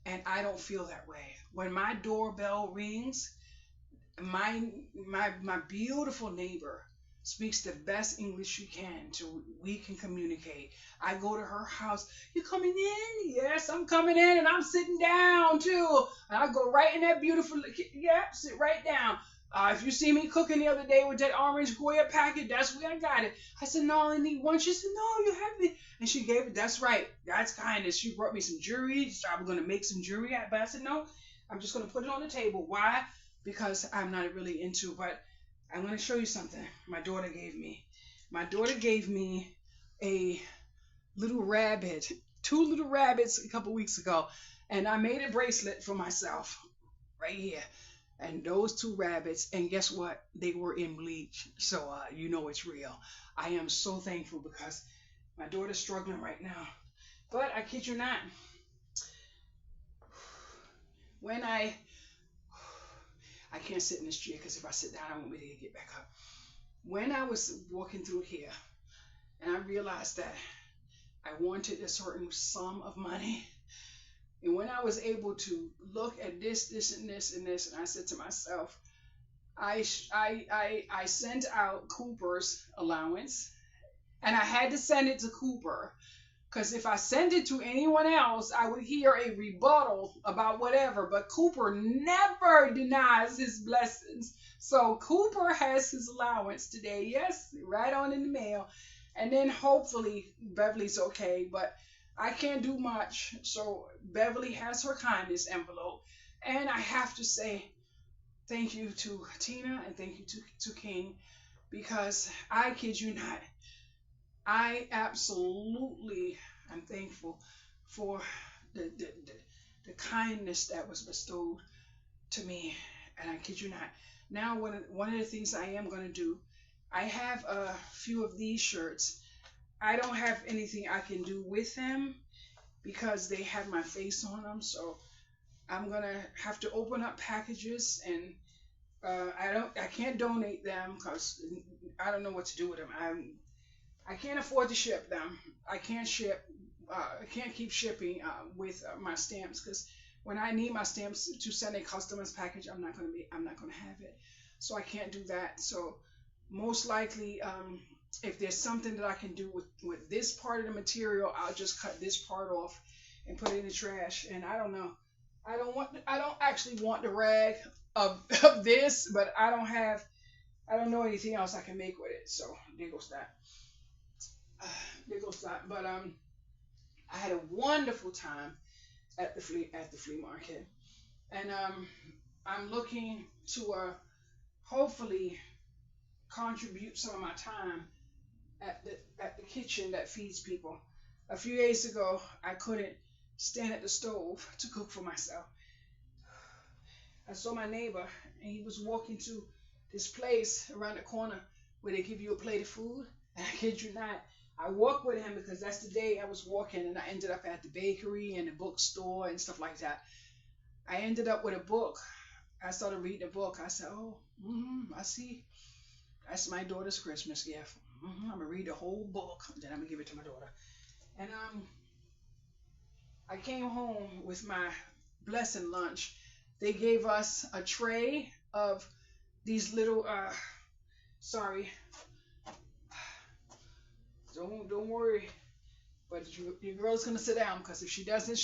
And I don't feel that way. When my doorbell rings, my my beautiful neighbor speaks the best English she can so we can communicate. I go to her house. You coming in? Yes, I'm coming in, and I'm sitting down too. And I go right in that beautiful. Yep, sit right down. If you see me cooking the other day with that orange Goya packet, that's where I got it. I said, no, I need one. She said, no, you have it. And she gave it. That's right. That's kindness. She brought me some jewelry. So I was going to make some jewelry. But I said, no, I'm just going to put it on the table. Why? Because I'm not really into, but I'm going to show you something my daughter gave me. My daughter gave me a little rabbit, two little rabbits a couple weeks ago. And I made a bracelet for myself right here. And those two rabbits, and guess what? They were in bleach. So you know it's real. I am so thankful because my daughter's struggling right now. But I kid you not, when I can't sit in this chair because if I sit down, I won't be able to get back up. When I was walking through here and I realized that I wanted a certain sum of money, and when I was able to look at this, and this, and this, and I said to myself, I sent out Cooper's allowance, and I had to send it to Cooper. Because if I send it to anyone else, I would hear a rebuttal about whatever. But Cooper never denies his blessings. So Cooper has his allowance today. Yes, right on in the mail. And then hopefully Beverly's okay. But I can't do much. So Beverly has her kindness envelope. And I have to say thank you to Tina and thank you to King. Because I kid you not, I absolutely am thankful for the kindness that was bestowed to me. And I kid you not. Now, one of the things I am going to do, I have a few of these shirts. I don't have anything I can do with them because they have my face on them. So I'm going to have to open up packages, and I can't donate them because I don't know what to do with them. I can't afford to ship them. I can't ship. I can't keep shipping with my stamps because when I need my stamps to send a customer's package, I'm not going to have it. So I can't do that. So most likely, if there's something that I can do with this part of the material, I'll just cut this part off and put it in the trash. And I don't know. I don't actually want the rag of this, but I don't know anything else I can make with it. So there goes that. But I had a wonderful time at the flea market, and I'm looking to hopefully contribute some of my time at the kitchen that feeds people. A few days ago, I couldn't stand at the stove to cook for myself. I saw my neighbor, and he was walking to this place around the corner where they give you a plate of food. And I kid you not, I walked with him because that's the day I was walking, and I ended up at the bakery and the bookstore and stuff like that. I ended up with a book. I started reading a book. I said, oh, I see. That's my daughter's Christmas gift. I'm going to read the whole book, then I'm going to give it to my daughter. And I came home with my blessing lunch. They gave us a tray of these little, sorry, don't worry, but your girl's gonna sit down because if she doesn't,